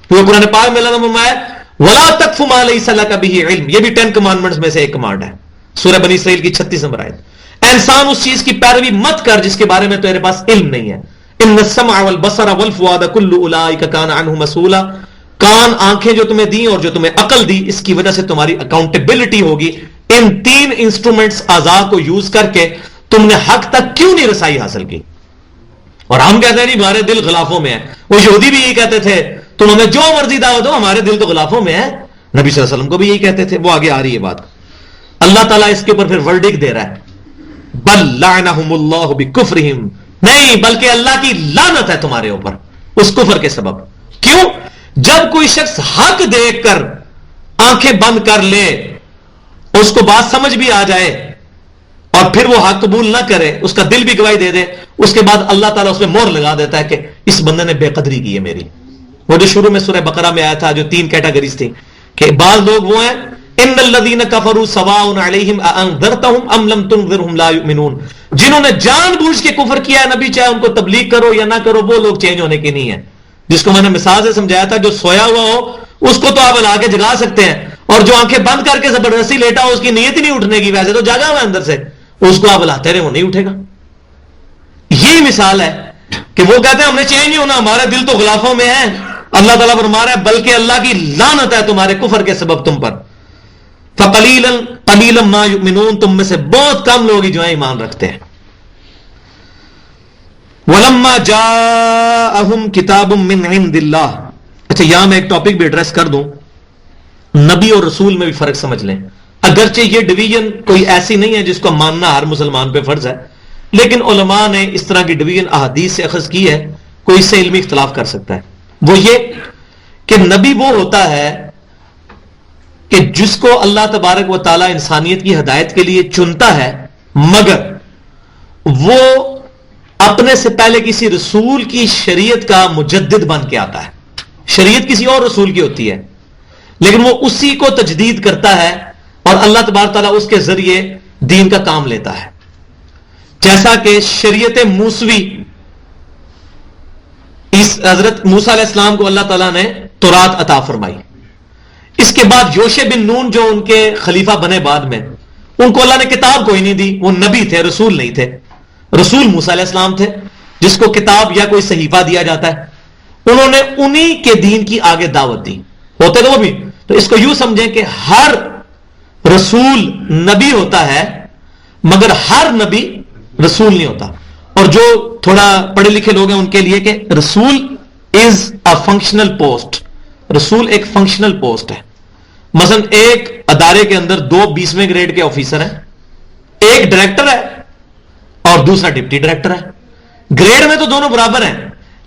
تو قرآن پاک میں اللہ نے فرمایا وَلَا تَقْفُ مَا لَيْسَ لَكَ بِهِ علم, یہ بھی 10 کمانڈمنٹس میں سے ایک کمانڈ ہے, سورہ بنی اسرائیل کی 36 نمبر آیت. انسان اس چیز کی پیروی مت کر جس کے بارے میں تیرے پاس علم نہیں ہے. ان السمع والبصر والفؤاد كل اولئک کان عنہ مسئولا, کان آنکھیں جو تمہیں دی اور جو تمہیں عقل دی, اس کی وجہ سے تمہاری اکاؤنٹیبلٹی ہوگی. ان 3 انسٹرومنٹس اعضاء کو یوز کر کے تم نے حق تک کیوں نہیں رسائی حاصل کی؟ اور ہم کہتے ہیں نہیں ہمارے دل غلافوں میں ہے. وہ یہودی بھی یہی کہتے تھے, تم ہمیں جو مرضی دعوت دو, ہمارے دل تو غلافوں میں ہے. نبی صلی اللہ علیہ وسلم کو بھی یہی کہتے تھے. وہ آگے آ رہی ہے بات. اللہ تعالیٰ اس کے اوپر پھر ورڈکٹ دے رہا ہے, بل لعنہم اللہ بکفرہم, نہیں بلکہ اللہ کی لعنت ہے تمہارے اوپر اس کفر کے سبب. کیوں؟ جب کوئی شخص حق دیکھ کر آنکھیں بند کر لے, اس کو بات سمجھ بھی آ جائے, اور پھر وہ حق قبول نہ کرے, اس کا دل بھی گواہی دے دے, اس کے بعد اللہ تعالیٰ اس میں مہر لگا دیتا ہے کہ اس بندے نے بے قدری کی ہے میری. وہ جو شروع میں سورہ بقرہ میں آیا تھا, جو 3 کیٹیگریز تھیں, کہ بعض لوگ وہ ہیں ان الذین کفروا سواء علیہم اانذرتہم ام لم تنذرہم لا یؤمنون, جنہوں نے جان بوجھ کے کفر کیا ہے نبی چاہے ان کو تبلیغ کرو یا نہ کرو, وہ لوگ چینج ہونے کے نہیں ہیں. جس کو میں نے مثال سے سمجھایا تھا, جو سویا ہوا ہو اس کو تو آپ لا کے جگا سکتے ہیں، اور جو آنکھیں بند کر کے زبردستی لیٹا ہو اس کی نیت ہی نہیں اٹھنے کی، ویسے تو جاگا ہوا اندر سے، اس کو آپ لاتے رہے وہ نہیں اٹھے گا. یہی مثال ہے کہ وہ کہتے ہیں ہم نے چینج نہیں ہونا، ہمارے دل تو غلافوں میں ہیں. اللہ تعالیٰ فرما رہا ہے بلکہ اللہ کی لعنت ہے تمہارے کفر کے سبب تم پر. فَقَلِيلًا مَا يُؤْمِنُونَ، تم میں سے بہت کم لوگ ہی جو ہیں ایمان رکھتے ہیں. وَلَمَّا جَاءَهُمْ كِتَابٌ مِّنْ عِنْدِ اللَّهِ. اچھا یہاں میں ایک ٹاپک بھی ایڈریس کر دوں، نبی اور رسول میں بھی فرق سمجھ لیں. اگرچہ یہ ڈویژن کوئی ایسی نہیں ہے جس کو ماننا ہر مسلمان پہ فرض ہے، لیکن علماء نے اس طرح کی ڈویژن احادیث سے اخذ کی ہے، کوئی اس سے علمی اختلاف کر سکتا ہے. وہ یہ کہ نبی وہ ہوتا ہے کہ جس کو اللہ تبارک و تعالی انسانیت کی ہدایت کے لیے چنتا ہے، مگر وہ اپنے سے پہلے کسی رسول کی شریعت کا مجدد بن کے آتا ہے. شریعت کسی اور رسول کی ہوتی ہے لیکن وہ اسی کو تجدید کرتا ہے اور اللہ تبارک تعالیٰ اس کے ذریعے دین کا کام لیتا ہے. جیسا کہ شریعت موسوی، اس حضرت موسیٰ علیہ السلام کو اللہ تعالیٰ نے تورات عطا فرمائی. اس کے بعد یوشع بن نون جو ان کے خلیفہ بنے بعد میں، ان کو اللہ نے کتاب کوئی نہیں دی، وہ نبی تھے، رسول نہیں تھے. رسول موسیٰ علیہ السلام تھے جس کو کتاب یا کوئی صحیفہ دیا جاتا ہے. انہوں نے انہی کے دین کی آگے دعوت دی. ہوتے تو وہ بھی، تو اس کو یوں سمجھیں کہ ہر رسول نبی ہوتا ہے مگر ہر نبی رسول نہیں ہوتا. اور جو تھوڑا پڑھے لکھے لوگ ہیں ان کے لیے کہ رسول از اے فنکشنل پوسٹ، رسول ایک فنکشنل پوسٹ ہے. مثلا ایک ادارے کے اندر 2 20ویں گریڈ کے آفیسر ہیں، ایک ڈائریکٹر ہے اور دوسرا ڈپٹی ڈائریکٹر ہے. گریڈ میں تو دونوں برابر ہیں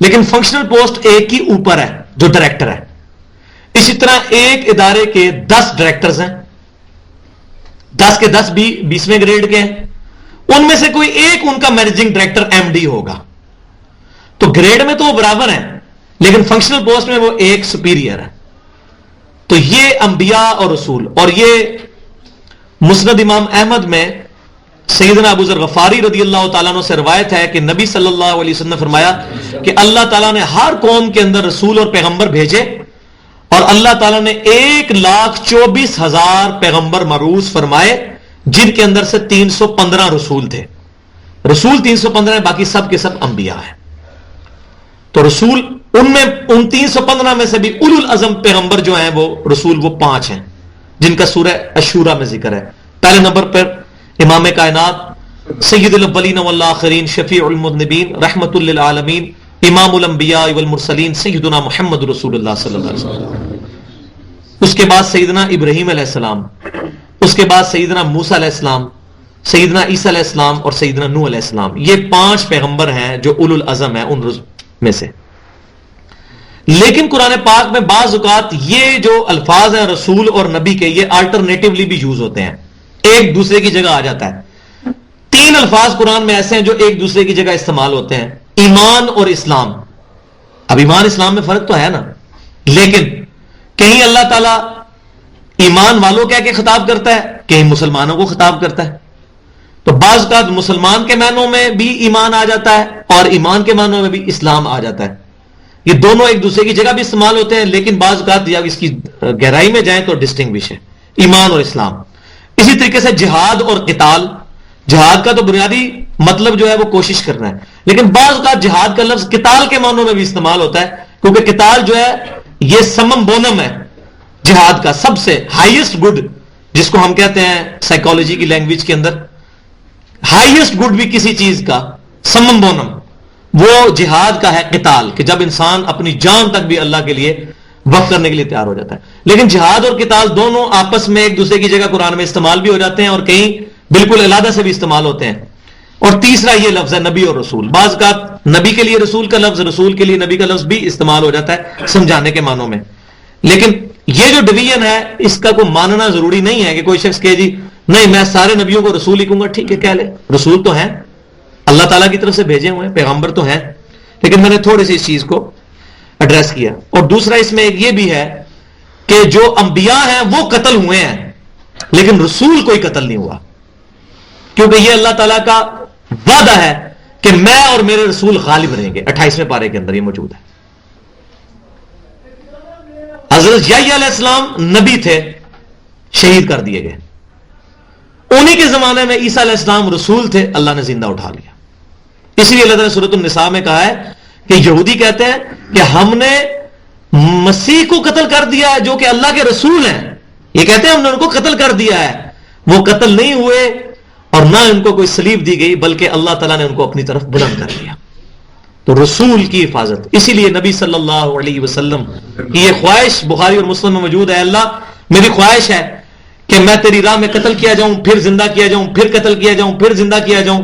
لیکن فنکشنل پوسٹ ایک ہی اوپر ہے جو ڈائریکٹر ہے. اسی طرح ایک ادارے کے 10 ڈائریکٹرز ہیں، 10 کے 10 بھی 20ویں گریڈ کے ہیں، ان میں سے کوئی ایک ان کا مینیجنگ ڈائریکٹر ایم ڈی ہوگا. تو گریڈ میں تو وہ برابر ہیں لیکن فنکشنل پوسٹ میں وہ ایک سپیریئر ہے. تو یہ انبیاء اور رسول. اور یہ مسند امام احمد میں سیدنا ابو ذر غفاری رضی اللہ تعالیٰ عنہ سے روایت ہے کہ نبی صلی اللہ علیہ وسلم نے فرمایا کہ اللہ تعالیٰ نے ہر قوم کے اندر رسول اور پیغمبر بھیجے اور اللہ تعالیٰ نے 1,24,000 پیغمبر مبعوث فرمائے جن کے اندر سے 315 رسول تھے. رسول 315 ہیں، باقی سب کے سب انبیاء ہیں. تو رسول ان میں ان 315 میں سے بھی اولو العزم پیغمبر جو ہیں وہ رسول وہ 5 ہیں جن کا سورہ الشورى میں ذکر ہے. پہلے نمبر پر امام کائنات سید الاولین والآخرین شفیع المذنبین رحمت للعالمین امام الانبیاء والمرسلین سیدنا محمد رسول اللہ صلی اللہ علیہ وسلم. اس کے بعد سیدنا ابراہیم علیہ السلام، اس کے بعد سیدنا موسیٰ علیہ السلام، سیدنا عیسیٰ علیہ السلام اور سیدنا نوح علیہ السلام. یہ 5 پیغمبر ہیں جو اولو العزم ہیں ان میں سے. لیکن قرآن پاک میں بعض اوقات یہ جو الفاظ ہیں رسول اور نبی کے، یہ آلٹرنیٹیولی بھی یوز ہوتے ہیں، ایک دوسرے کی جگہ آ جاتا ہے. 3 الفاظ قرآن میں ایسے ہیں جو ایک دوسرے کی جگہ استعمال ہوتے ہیں، ایمان اور اسلام. اب ایمان اسلام میں فرق تو ہے نا، لیکن کہیں اللہ تعالیٰ ایمان والوں کہہ کے خطاب کرتا ہے، کہیں مسلمانوں کو خطاب کرتا ہے. تو بعض اوقات مسلمان کے معنوں میں بھی ایمان آ جاتا ہے اور ایمان کے معنوں میں بھی اسلام آ جاتا ہے. یہ دونوں ایک دوسرے کی جگہ بھی استعمال ہوتے ہیں، لیکن بعض اوقات یا اس کی گہرائی میں جائیں تو ڈسٹنگوش ہے ایمان اور اسلام. اسی طریقے سے جہاد اور قتال، جہاد کا تو بنیادی مطلب جو ہے وہ کوشش کرنا ہے، لیکن بعض اوقات جہاد کا لفظ قتال کے معنوں میں بھی استعمال ہوتا ہے، کیونکہ قتال جو ہے یہ سمم بونم ہے جہاد کا، سب سے ہائیسٹ گڈ، جس کو ہم کہتے ہیں سائیکالوجی کی لینگویج کے اندر ہائیسٹ گڈ بھی کسی چیز کا سمم بونم وہ جہاد کا ہے قتال، کہ جب انسان اپنی جان تک بھی اللہ کے لیے وقف کرنے کے لیے تیار ہو جاتا ہے. لیکن جہاد اور قتال دونوں آپس میں ایک دوسرے کی جگہ قرآن میں استعمال بھی ہو جاتے ہیں اور کہیں بالکل علیحدہ سے بھی استعمال ہوتے ہیں. اور تیسرا یہ لفظ ہے نبی اور رسول. بعض اوقات نبی کے لیے رسول کا لفظ، رسول کے لیے نبی کا لفظ بھی استعمال ہو جاتا ہے سمجھانے کے معنوں میں. لیکن یہ جو ڈویژن ہے اس کا کوئی ماننا ضروری نہیں ہے کہ کوئی شخص کہے جی نہیں میں سارے نبیوں کو رسول ہی کہوں گا. ٹھیک ہے کہہ لے، رسول تو ہیں، اللہ تعالیٰ کی طرف سے بھیجے ہوئے پیغمبر تو ہیں، لیکن میں نے تھوڑی سی اس چیز کو ایڈریس کیا. اور دوسرا اس میں ایک یہ بھی ہے کہ جو انبیاء ہیں وہ قتل ہوئے ہیں لیکن رسول کوئی قتل نہیں ہوا، کیونکہ یہ اللہ تعالیٰ کا وعدہ ہے کہ میں اور میرے رسول غالب رہیں گے. 28ویں پارے کے اندر یہ موجود ہے. حضرت یحییٰ علیہ السلام نبی تھے، شہید کر دیے گئے. انہی کے زمانے میں عیسیٰ علیہ السلام رسول تھے، اللہ نے زندہ اٹھا لیا. اسی لیے اللہ تعالیٰ نے سورۃ النساء میں کہا ہے کہ یہودی کہتے ہیں کہ ہم نے مسیح کو قتل کر دیا ہے جو کہ اللہ کے رسول ہیں. یہ کہتے ہیں ہم نے ان کو قتل کر دیا ہے. وہ قتل نہیں ہوئے اور نہ ان کو کوئی صلیب دی گئی، بلکہ اللہ تعالیٰ نے ان کو اپنی طرف بلند کر لیا. تو رسول کی حفاظت. اسی لیے نبی صلی اللہ علیہ وسلم کی یہ خواہش بخاری اور مسلم میں موجود ہے، اللہ میری خواہش ہے کہ میں تیری راہ میں قتل کیا جاؤں، پھر زندہ کیا جاؤں، پھر قتل کیا جاؤں، پھر زندہ کیا جاؤں.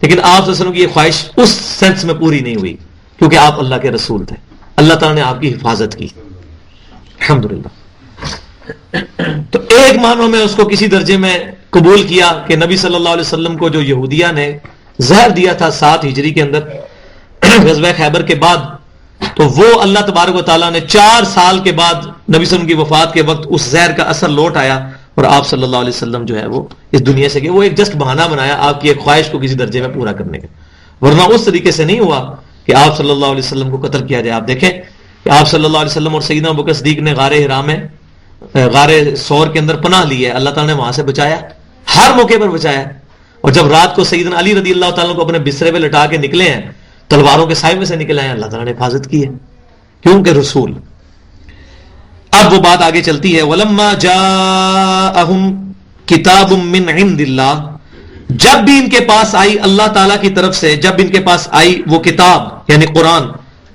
لیکن آپ صلی اللہ علیہ وسلم کی یہ خواہش اس سینس میں پوری نہیں ہوئی، کیونکہ آپ اللہ کے رسول تھے. اللہ تعالیٰ نے آپ کی حفاظت کی، الحمدللہ. تو ایک معنوں میں اس کو کسی درجے میں قبول کیا کہ نبی صلی اللہ علیہ وسلم کو جو یہودیہ نے زہر دیا تھا 7 ہجری کے اندر غزوہ خیبر کے بعد، تو وہ اللہ تبارک و تعالیٰ نے 4 سال کے بعد نبی صلی اللہ علیہ وسلم کی وفات کے وقت اس زہر کا اثر لوٹ آیا اور آپ صلی اللہ علیہ وسلم جو ہے وہ اس دنیا سے گئے. وہ ایک جسٹ بہانہ بنایا آپ کی ایک خواہش کو کسی درجے میں پورا کرنے کا، ورنہ اس طریقے سے نہیں ہوا کہ آپ صلی اللہ علیہ وسلم کو قتل کیا جائے. آپ دیکھیں کہ آپ صلی اللہ علیہ وسلم اور سیدنا ابوبکر صدیق نے غار حرا میں، غار ثور کے اندر پناہ لی ہے. اللہ تعالیٰ نے وہاں سے بچایا، ہر موقع پر بچایا. اور جب رات کو سیدنا علی رضی اللہ تعالیٰ کو اپنے بسترے پہ لٹا کے نکلے ہیں، تلواروں کے سائے میں سے نکلے ہیں، اللہ تعالیٰ نے حفاظت کی ہے کیونکہ رسول. اب وہ بات آگے چلتی ہے، وَلَمَّا جَاءَهُمْ کتاب من عند اللہ. جب بھی ان کے پاس آئی اللہ تعالیٰ کی طرف سے، جب ان کے پاس آئی وہ کتاب یعنی قرآن،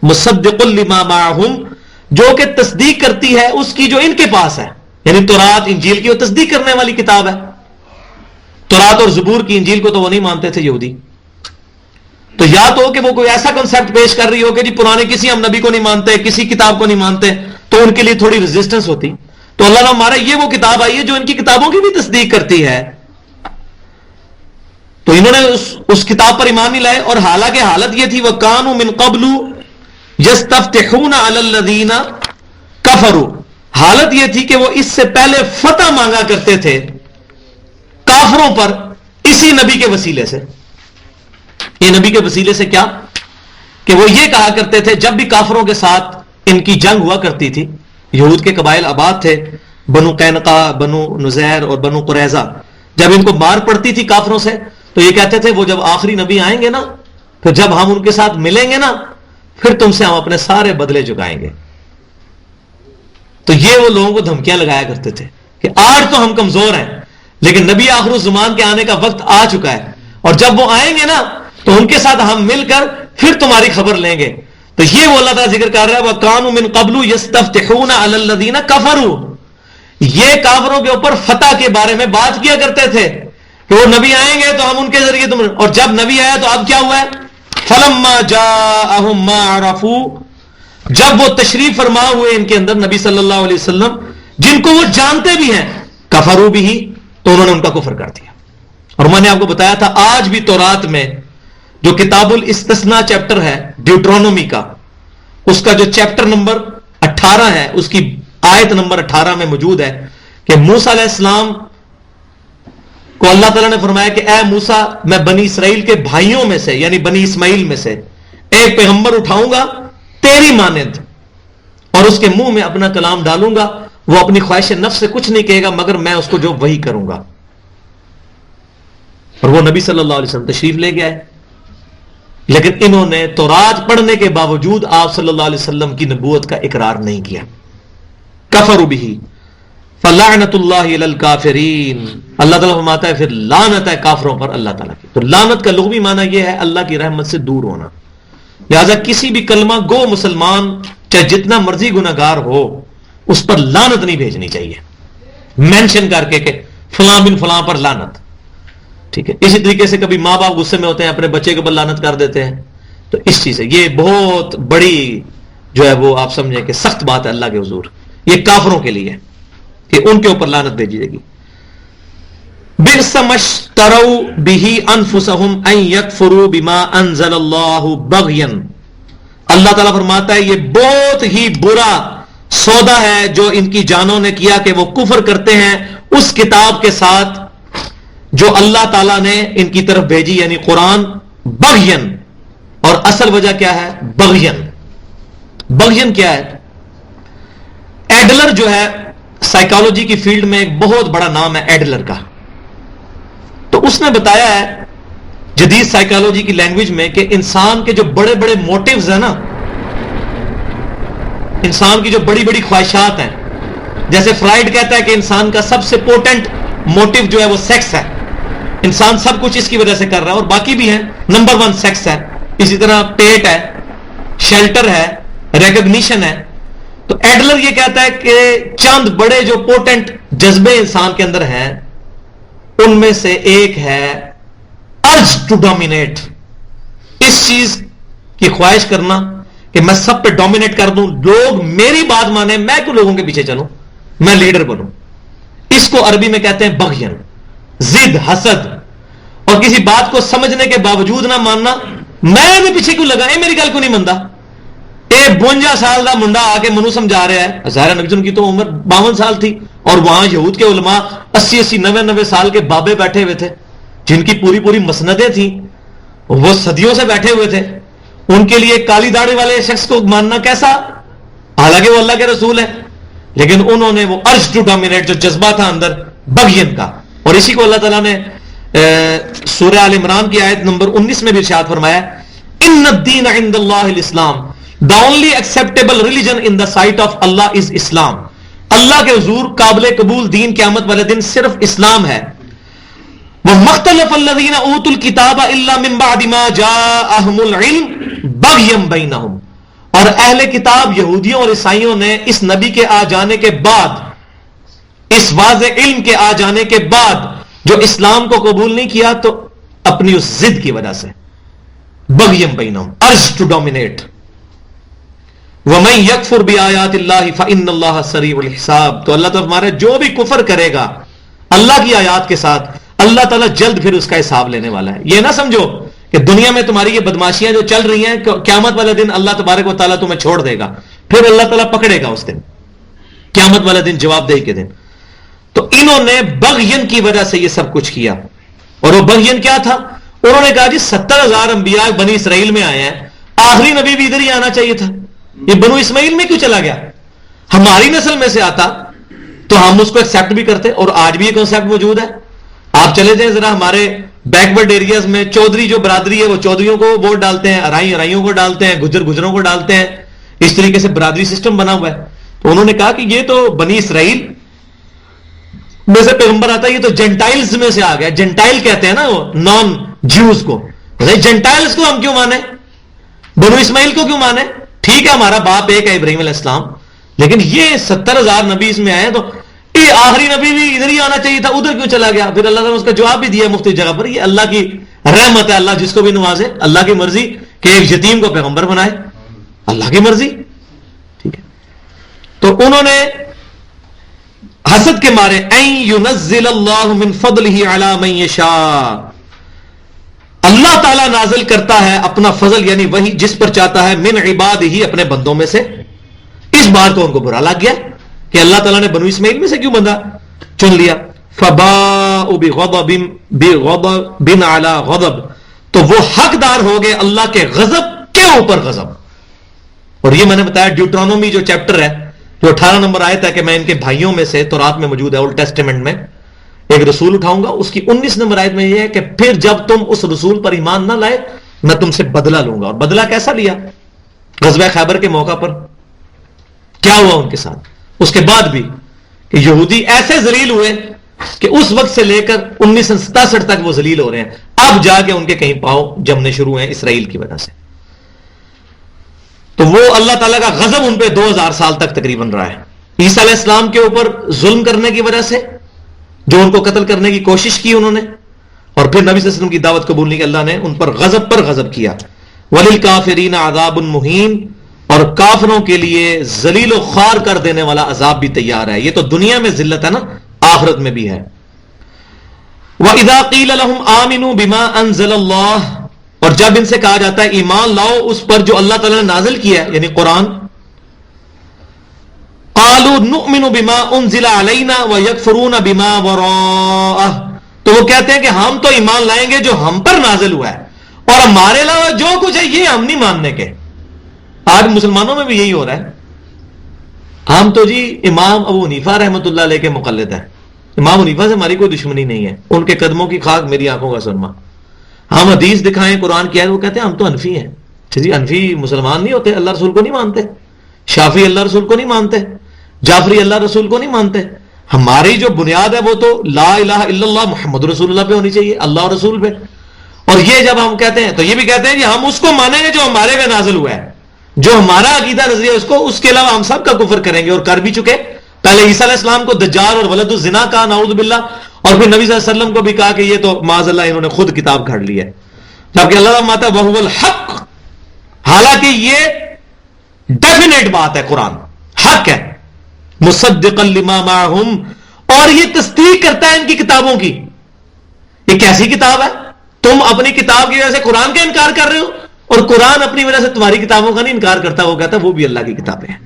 مصدق لما معہم، جو کہ تصدیق کرتی ہے اس کی جو ان کے پاس ہے، یعنی تورات انجیل کی وہ تصدیق کرنے والی کتاب ہے. تورات اور زبور کی، انجیل کو تو وہ نہیں مانتے تھے یہودی. تو یا تو کہ وہ کوئی ایسا کنسپٹ پیش کر رہی ہو کہ جی پرانے کسی ہم نبی کو نہیں مانتے، کسی کتاب کو نہیں مانتے، تو ان کے لیے تھوڑی ریزسٹنس ہوتی. تو اللہ نے ہمارا یہ وہ کتاب آئی ہے جو ان کی کتابوں کی بھی تصدیق کرتی ہے. تو انہوں نے اس کتاب پر ایمان نہیں لائے، اور حالانکہ حالت یہ تھی وَكَانُوا مِن قَبْلُ يَسْتَفْتِحُونَ عَلَى الَّذِينَ كَفَرُوا. حالت یہ تھی کہ وہ اس سے پہلے فتح مانگا کرتے تھے کافروں پر اسی نبی کے وسیلے سے. یہ نبی کے وسیلے سے کیا کہ وہ یہ کہا کرتے تھے جب بھی کافروں کے ساتھ ان کی جنگ ہوا کرتی تھی، یہود کے قبائل آباد تھے، بنو قینقاع، بنو نذیر اور بنو قریظہ، جب ان کو مار پڑتی تھی کافروں سے تو یہ کہتے تھے وہ جب آخری نبی آئیں گے نا، پھر جب ہم ان کے ساتھ ملیں گے نا، پھر تم سے ہم اپنے سارے بدلے چکائیں گے. تو یہ وہ لوگوں کو دھمکیاں لگایا کرتے تھے کہ آج تو ہم کمزور ہیں لیکن نبی آخر الزمان کے آنے کا وقت آ چکا ہے، اور جب وہ آئیں گے نا تو ان کے ساتھ ہم مل کر پھر تمہاری خبر لیں گے. تو یہ وہ اللہ تعالیٰ ذکر کر رہا ہے وَكَانُوا مِن قَبْلُ يَسْتَفْتِحُونَ عَلَى الَّذِينَ كَفَرُوا. یہ کافروں کے اوپر فتح کے بارے میں بات کیا کرتے تھے کہ وہ نبی آئیں گے تو ہم ان کے ذریعے تم، اور جب نبی آیا تو اب کیا ہوا ہے فَلَمَّا جَاءَهُم مَّا عَرَفُوا. جب وہ تشریف فرما ہوئے ان کے اندر نبی صلی اللہ علیہ وسلم جن کو وہ جانتے بھی ہیں، کفروا بھی، تو انہوں نے ان کا کفر کر دیا. اور میں نے آپ کو بتایا تھا آج بھی تورات میں جو کتاب الاستثناء چیپٹر ہے ڈیوٹرونومی کا، اس کا جو چیپٹر نمبر 18 ہے، اس کی آیت نمبر 18 میں موجود ہے کہ موسیٰ علیہ السلام کو اللہ تعالیٰ نے فرمایا کہ اے موسیٰ، میں بنی اسرائیل کے بھائیوں میں سے یعنی بنی اسماعیل میں سے ایک پیغمبر اٹھاؤں گا تیری مانند، اور اس کے منہ میں اپنا کلام ڈالوں گا، وہ اپنی خواہش نفس سے کچھ نہیں کہے گا مگر میں اس کو جو وحی کروں گا. اور وہ نبی صلی اللہ علیہ وسلم تشریف لے گیا ہے، لیکن انہوں نے تورات پڑھنے کے باوجود آپ صلی اللہ علیہ وسلم کی نبوت کا اقرار نہیں کیا. کفروا بہ فلعنت اللہ علی الکافرین. اللہ تعالیٰ فرماتا ہے پھر لعنت ہے کافروں پر اللہ تعالیٰ کی. تو لعنت کا لغوی معنی یہ ہے اللہ کی رحمت سے دور ہونا. لہذا کسی بھی کلمہ گو مسلمان چاہے جتنا مرضی گناہگار ہو اس پر لعنت نہیں بھیجنی چاہیے مینشن کر کے کہ فلاں بن فلاں پر لعنت. ٹھیک ہے، اسی طریقے سے کبھی ماں باپ غصے میں ہوتے ہیں اپنے بچے کے اوپر لعنت کر دیتے ہیں. تو اس چیز سے یہ بہت بڑی جو ہے وہ آپ سمجھیں کہ سخت بات ہے اللہ کے حضور. یہ کافروں کے لیے کہ ان کے اوپر لعنت بھیجی جائے گی. بئس ما اشتروا به انفسهم ان يكفروا بما انزل الله بغيا. اللہ تعالیٰ فرماتا ہے یہ بہت ہی برا سودا ہے جو ان کی جانوں نے کیا کہ وہ کفر کرتے ہیں اس کتاب کے ساتھ جو اللہ تعالیٰ نے ان کی طرف بھیجی یعنی قرآن، بغین. اور اصل وجہ کیا ہے بغین؟ بغین کیا ہے؟ ایڈلر جو ہے سائیکالوجی کی فیلڈ میں ایک بہت بڑا نام ہے ایڈلر کا. تو اس نے بتایا ہے جدید سائیکالوجی کی لینگویج میں کہ انسان کے جو بڑے بڑے موٹیوز ہیں نا، انسان کی جو بڑی بڑی خواہشات ہیں، جیسے فرائیڈ کہتا ہے کہ انسان کا سب سے پوٹنٹ موٹیو جو ہے وہ سیکس ہے، انسان سب کچھ اس کی وجہ سے کر رہا ہے، اور باقی بھی ہیں، نمبر 1 سیکس ہے، اسی طرح پیٹ ہے، شیلٹر ہے، ریکگنیشن ہے. تو ایڈلر یہ کہتا ہے کہ چند بڑے جو پوٹنٹ جذبے انسان کے اندر ہیں، ان میں سے ایک ہے ارج ٹو ڈومینیٹ، اس چیز کی خواہش کرنا کہ میں سب پہ ڈومینیٹ کر دوں، لوگ میری بات مانیں، میں کیوں لوگوں کے پیچھے چلوں، میں لیڈر بنوں. اس کو عربی میں کہتے ہیں بغین، ضد، حسد، اور کسی بات کو سمجھنے کے باوجود نہ ماننا. میں بھی پیچھے کیوں لگا، میری گل کیوں نہیں منتا. 52 سال کا منڈا آ کے منو سمجھا رہا ہے، ظاہر نبی کی تو عمر 52 سال تھی، اور وہاں یہود کے علماء 80 90 سال کے بابے بیٹھے ہوئے تھے جن کی پوری مسندیں تھیں، وہ صدیوں سے بیٹھے ہوئے تھے. ان کے لیے کالی داڑھی والے شخص کو ماننا کیسا، حالانکہ وہ اللہ کے رسول ہیں، لیکن انہوں نے وہ ارج ٹو ڈومینیٹ جو جذبہ تھا اندر بغین کا. اور اسی کو اللہ تعالیٰ نے سورہ آل عمران کی آیت نمبر 19 میں بھی ارشاد فرمایا، ان الدین عند اللہ الاسلام، the only acceptable religion in the sight of Allah is Islam. اللہ کے حضور قابل قبول دین قیامت والے دن صرف اسلام ہے. وَمَخْتَلَفَ الَّذِينَ أُوتُوا الْكِتَابَ إِلَّا مِن بَعْدِ مَا جَاءَهُمُ الْعِلْمُ بَغْيًا بَيْنَهُمْ. اور اہل کتاب یہودیوں اور عیسائیوں نے اس نبی کے آ جانے کے بعد، اس واضح علم کے آ جانے کے بعد جو اسلام کو قبول نہیں کیا، تو اپنی اس ضد کی وجہ سے بغیم بینہم، ارج ٹو ڈومینیٹ. وَمَن يَكْفُرْ بِآيَاتِ اللَّهِ فَإِنَّ اللَّهَ سَرِيعُ الْحِسَابِ. تو اللہ تعالیٰ ہمارے جو بھی کفر کرے گا اللہ کی آیات کے ساتھ، اللہ تعالیٰ جلد پھر اس کا حساب لینے والا ہے. یہ نہ سمجھو کہ دنیا میں تمہاری یہ بدماشیاں جو چل رہی ہیں، قیامت والے دن اللہ تبارک و تعالیٰ تمہیں چھوڑ دے گا، پھر اللہ تعالیٰ پکڑے گا اس دن، قیامت والے دن، جواب دہی کے دن. تو انہوں نے بغین کی وجہ سے یہ سب کچھ کیا. اور وہ بغین کیا تھا؟ انہوں نے کہا جی 70,000 انبیاء بنی اسرائیل میں آئے ہیں، آخری نبی بھی ادھر ہی آنا چاہیے تھا، یہ بنو اسماعیل میں کیوں چلا گیا؟ ہماری نسل میں سے آتا تو ہم اس کو ایکسیپٹ بھی کرتے. اور آج بھی یہ کنسیپٹ موجود ہے. آپ چلے جائیں ذرا ہمارے بیکورڈ ایریاز میں، چودھری جو برادری ہے وہ چودھریوں کو ووٹ ڈالتے ہیں، ارائیوں کو ڈالتے ہیں، گجروں کو ڈالتے ہیں. اس طریقے سے برادری سسٹم بنا ہوا ہے. تو انہوں نے کہا کہ یہ تو بنی اسرائیل میں سے پیغمبر آتا ہے، یہ تو جینٹائلز میں سے آ گیا. جینٹائل کہتے ہیں نا وہ نان جیوز کو. جینٹائلز کو ہم کیوں مانے، بنو اسماعیل کو کیوں مانے؟ ٹھیک ہے ہمارا باپ ایک ہے ابراہیم علیہ السلام، لیکن یہ 70,000 نبی اس میں آئے، تو یہ آخری نبی بھی ادھر ہی آنا چاہیے تھا، ادھر کیوں چلا گیا؟ پھر اللہ تعالیٰ نے اس کا جواب بھی دیا مختلف جگہ پر. یہ اللہ کی رحمت ہے، اللہ جس کو بھی نوازے، اللہ کی مرضی کہ ایک یتیم کو پیغمبر بنائے، اللہ کی مرضی. ٹھیک ہے. تو انہوں نے حسد کے مارے ان ينزل اللہ من فضلہ علی من یشاء، اللہ تعالیٰ نازل کرتا ہے اپنا فضل یعنی وہی جس پر چاہتا ہے، من عبادہ اپنے بندوں میں سے. اس بار تو ان کو برا لگ گیا کہ اللہ تعالیٰ نے بنو اسماعیل میں سے کیوں بندہ چن لیا. فباءوا بغضب علی غضب، تو وہ حقدار ہو گئے اللہ کے غضب کے اوپر غضب. اور یہ میں نے بتایا ڈیوٹرانومی جو چیپٹر ہے، جو 18 نمبر آیت ہے کہ میں ان کے بھائیوں میں سے، تورات میں موجود ہے، اولڈ ٹیسٹمنٹ میں، ایک رسول اٹھاؤں گا. اس کی 19 نمبر آیت میں یہ ہے کہ پھر جب تم اس رسول پر ایمان نہ لائے میں تم سے بدلہ لوں گا. اور بدلہ کیسا لیا؟ غزوہ خیبر کے موقع پر کیا ہوا ان کے ساتھ، اس کے بعد بھی کہ یہودی ایسے ذلیل ہوئے کہ اس وقت سے لے کر 1967 تک وہ ذلیل ہو رہے ہیں. اب جا کے ان کے کہیں پاؤں جمنے شروع ہیں اسرائیل کی وجہ سے. تو وہ اللہ تعالیٰ کا غضب ان پہ 2000 سال تک تقریباً رہا ہے. عیسیٰ علیہ السلام کے اوپر ظلم کرنے کی وجہ سے، جو ان کو قتل کرنے کی کوشش کی انہوں نے، اور پھر نبی صلی اللہ علیہ وسلم کی دعوت قبول نہیں کی، اللہ نے ان پر غضب کیا. وَلِلْكَافِرِينَ عَذَابٌ مُهِينٌ، اور کافروں کے لیے ذلیل و خوار کر دینے والا عذاب بھی تیار ہے. یہ تو دنیا میں ذلت ہے نا، آخرت میں بھی ہے. وَإِذَا قِيلَ لَهُمْ آمِنُوا بِمَا أَنزَلَ اللَّهُ، اور جب ان سے کہا جاتا ہے ایمان لاؤ اس پر جو اللہ تعالیٰ نے نازل کیا ہے یعنی قرآن، قالوا نؤمن بما انزل علینا ویکفرون بما وراءہ، تو وہ کہتے ہیں کہ ہم تو ایمان لائیں گے جو ہم پر نازل ہوا ہے، اور ہمارے علاوہ جو کچھ ہے یہ ہم نہیں ماننے کے. آج مسلمانوں میں بھی یہی ہو رہا ہے. ہم تو جی امام ابو حنیفہ رحمۃ اللہ علیہ کے مقلد ہیں. امام حنیفہ سے ہماری کوئی دشمنی نہیں ہے، ان کے قدموں کی خاک میری آنکھوں کا سرما. ہم حدیث دکھائیں قرآن کی آیت، وہ کہتے ہیں ہم تو حنفی ہیں. جی حنفی مسلمان نہیں ہوتے، اللہ رسول کو نہیں مانتے. شافعی اللہ رسول کو نہیں مانتے، جعفری اللہ رسول کو نہیں مانتے. ہماری جو بنیاد ہے وہ تو لا الہ الا اللہ محمد رسول اللہ پہ ہونی چاہیے، اللہ اور رسول پہ. اور یہ جب ہم کہتے ہیں تو یہ بھی کہتے ہیں کہ ہم اس کو مانیں گے جو ہمارے پہ نازل ہوا ہے، جو ہمارا عقیدہ نظریہ اس کے علاوہ ہم سب کا کفر کریں گے، اور کر بھی چکے. پہلے عیسیٰ علیہ السلام کو دجال اور ولد الزنا کہا، نعوذ باللہ، اور پھر نبی صلی اللہ علیہ وسلم کو بھی کہا کہ یہ تو معاذ اللہ انہوں نے خود کتاب گھڑ لی ہے. جبکہ اللہ ماتا وہو الحق، حالانکہ یہ ڈیفینیٹ بات ہے، قرآن حق ہے. مصدقا لما معہم، اور یہ تصدیق کرتا ہے ان کی کتابوں کی. یہ کیسی کتاب ہے؟ تم اپنی کتاب کی وجہ سے قرآن کا انکار کر رہے ہو، اور قرآن اپنی وجہ سے تمہاری کتابوں کا نہیں انکار کرتا. وہ کہتا ہے وہ بھی اللہ کی کتابیں ہیں.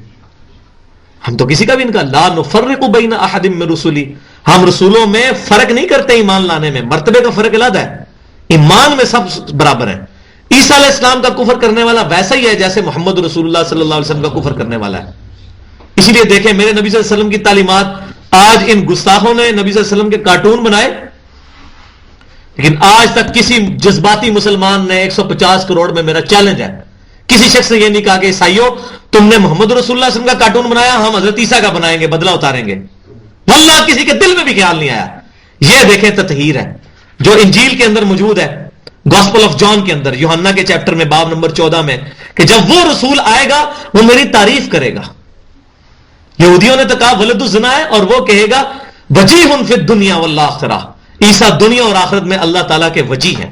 ہم تو کسی کا بھی انکار، لا نفرق بین احد من رسلی، ہم رسولوں میں فرق نہیں کرتے. ایمان لانے میں مرتبے کا فرق علیحدہ ہے، ایمان میں سب برابر ہیں. عیسیٰ علیہ السلام کا کفر کرنے والا ویسا ہی ہے جیسے محمد رسول اللہ صلی اللہ علیہ وسلم کا کفر کرنے والا ہے. اسی لیے دیکھیں میرے نبی صلی اللہ علیہ وسلم کی تعلیمات، آج ان گستاخوں نے نبی صلی اللہ علیہ وسلم کے کارٹون بنائے، لیکن آج تک کسی جذباتی مسلمان نے 150 کروڑ میں میرا چیلنج ہے، کسی شخص نے یہ نہیں کہا کہ عیسائیوں تم نے محمد رسول اللہ صلی اللہ علیہ وسلم کا کارٹون بنایا، ہم حضرت عیسیٰ کا بنائیں گے، بدلہ اتاریں گے. واللہ کسی کے دل میں بھی خیال نہیں آیا. یہ دیکھیں تطہیر ہے جو انجیل کے اندر موجود ہے، گاسپل آف جان کے اندر، یوحنا کے چیپٹر میں باب نمبر 14 میں، کہ جب وہ رسول آئے گا وہ میری تعریف کرے گا. یہودیوں نے تو کہا ولد الزنا ہے، اور وہ کہے گا وجیہ فی الدنیا والآخرہ، عیسیٰ دنیا اور آخرت میں اللہ تعالیٰ کے وجیہ ہیں.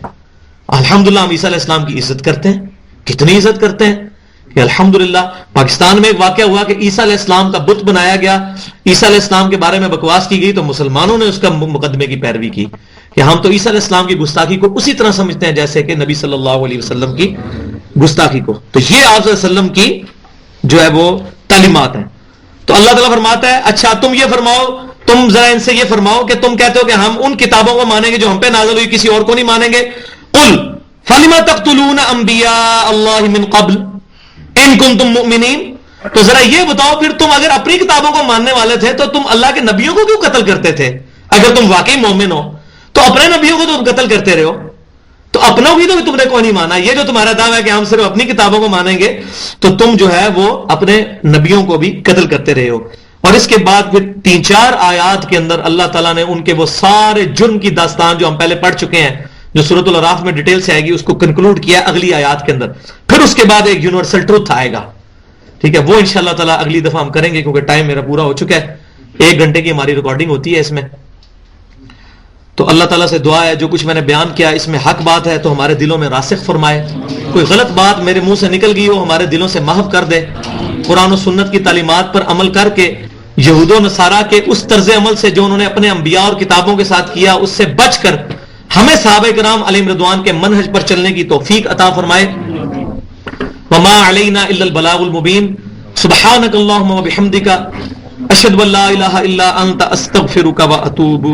الحمدللہ ہم عیسیٰ علیہ السلام کی عزت کرتے ہیں. کتنی عزت کرتے ہیں کہ الحمدللہ پاکستان میں ایک واقعہ ہوا کہ عیسیٰ علیہ السلام کا بت بنایا گیا، عیسیٰ علیہ السلام کے بارے میں بکواس کی گئی، تو مسلمانوں نے اس کا مقدمے کی پیروی کی کہ ہم تو عیسیٰ علیہ السلام کی گستاخی کو اسی طرح سمجھتے ہیں جیسے کہ نبی صلی اللہ علیہ وسلم کی گستاخی کو. تو یہ آپ صلی اللہ علیہ وسلم کی جو ہے وہ تعلیمات ہیں. تو اللہ تعالیٰ فرماتا ہے اچھا تم یہ فرماؤ، تم ذرا ان سے یہ فرماؤ کہ تم کہتے ہو کہ ہم ان کتابوں کو مانیں گے جو ہم پہ نازل ہوئی، کسی اور کو نہیں مانیں گے. قل فلم تقتلون انبیاء اللہ من قبل ان کنتم مؤمنین، تو ذرا یہ بتاؤ پھر تم اگر اپنی کتابوں کو ماننے والے تھے تو تم اللہ کے نبیوں کو کیوں قتل کرتے تھے؟ اگر تم واقعی مومن ہو تو اپنے نبیوں کو تم قتل کرتے رہے ہو، تو اپنوں کی تو بھی تم نے کوئی نہیں مانا. یہ جو تمہارا دعویٰ ہے کہ ہم صرف اپنی کتابوں کو مانیں گے، تو تم جو ہے وہ اپنے نبیوں کو بھی قتل کرتے رہے ہو. اور اس کے بعد پھر 3-4 آیات کے اندر اللہ تعالیٰ نے ان کے وہ سارے جرم کی داستان جو ہم پہلے پڑھ چکے ہیں، جو سورۃ الاعراف میں ڈیٹیل سے آئے گی، اس کو کنکلوڈ کیا اگلی آیات کے اندر. پھر اس کے بعد ایک یونیورسل ٹروتھ آئے گا، ٹھیک ہے، وہ انشاءاللہ تعالیٰ اگلی دفعہ ہم کریں گے کیونکہ ٹائم میرا پورا ہو چکا ہے. 1 گھنٹے کی ہماری ریکارڈنگ ہوتی ہے اس میں. تو اللہ تعالیٰ سے دعا ہے جو کچھ میں نے بیان کیا اس میں حق بات ہے تو ہمارے دلوں میں راسخ فرمائے، کوئی غلط بات میرے منہ سے نکل گئی ہو ہمارے دلوں سے محو کر دے. قرآن و سنت کی تعلیمات پر عمل کر کے یہود و نصارہ کے اس طرز عمل سے جو انہوں نے اپنے انبیاء اور کتابوں کے ساتھ کیا اس سے بچ کر ہمیں صحابہ کرام علیہم رضوان کے منہج پر چلنے کی توفیق عطا فرمائے. وما علینا الا البلاغ المبین. سبحانک اللہم و بحمدک اشہد ان لا الہ الا انت استغفرک و اتوب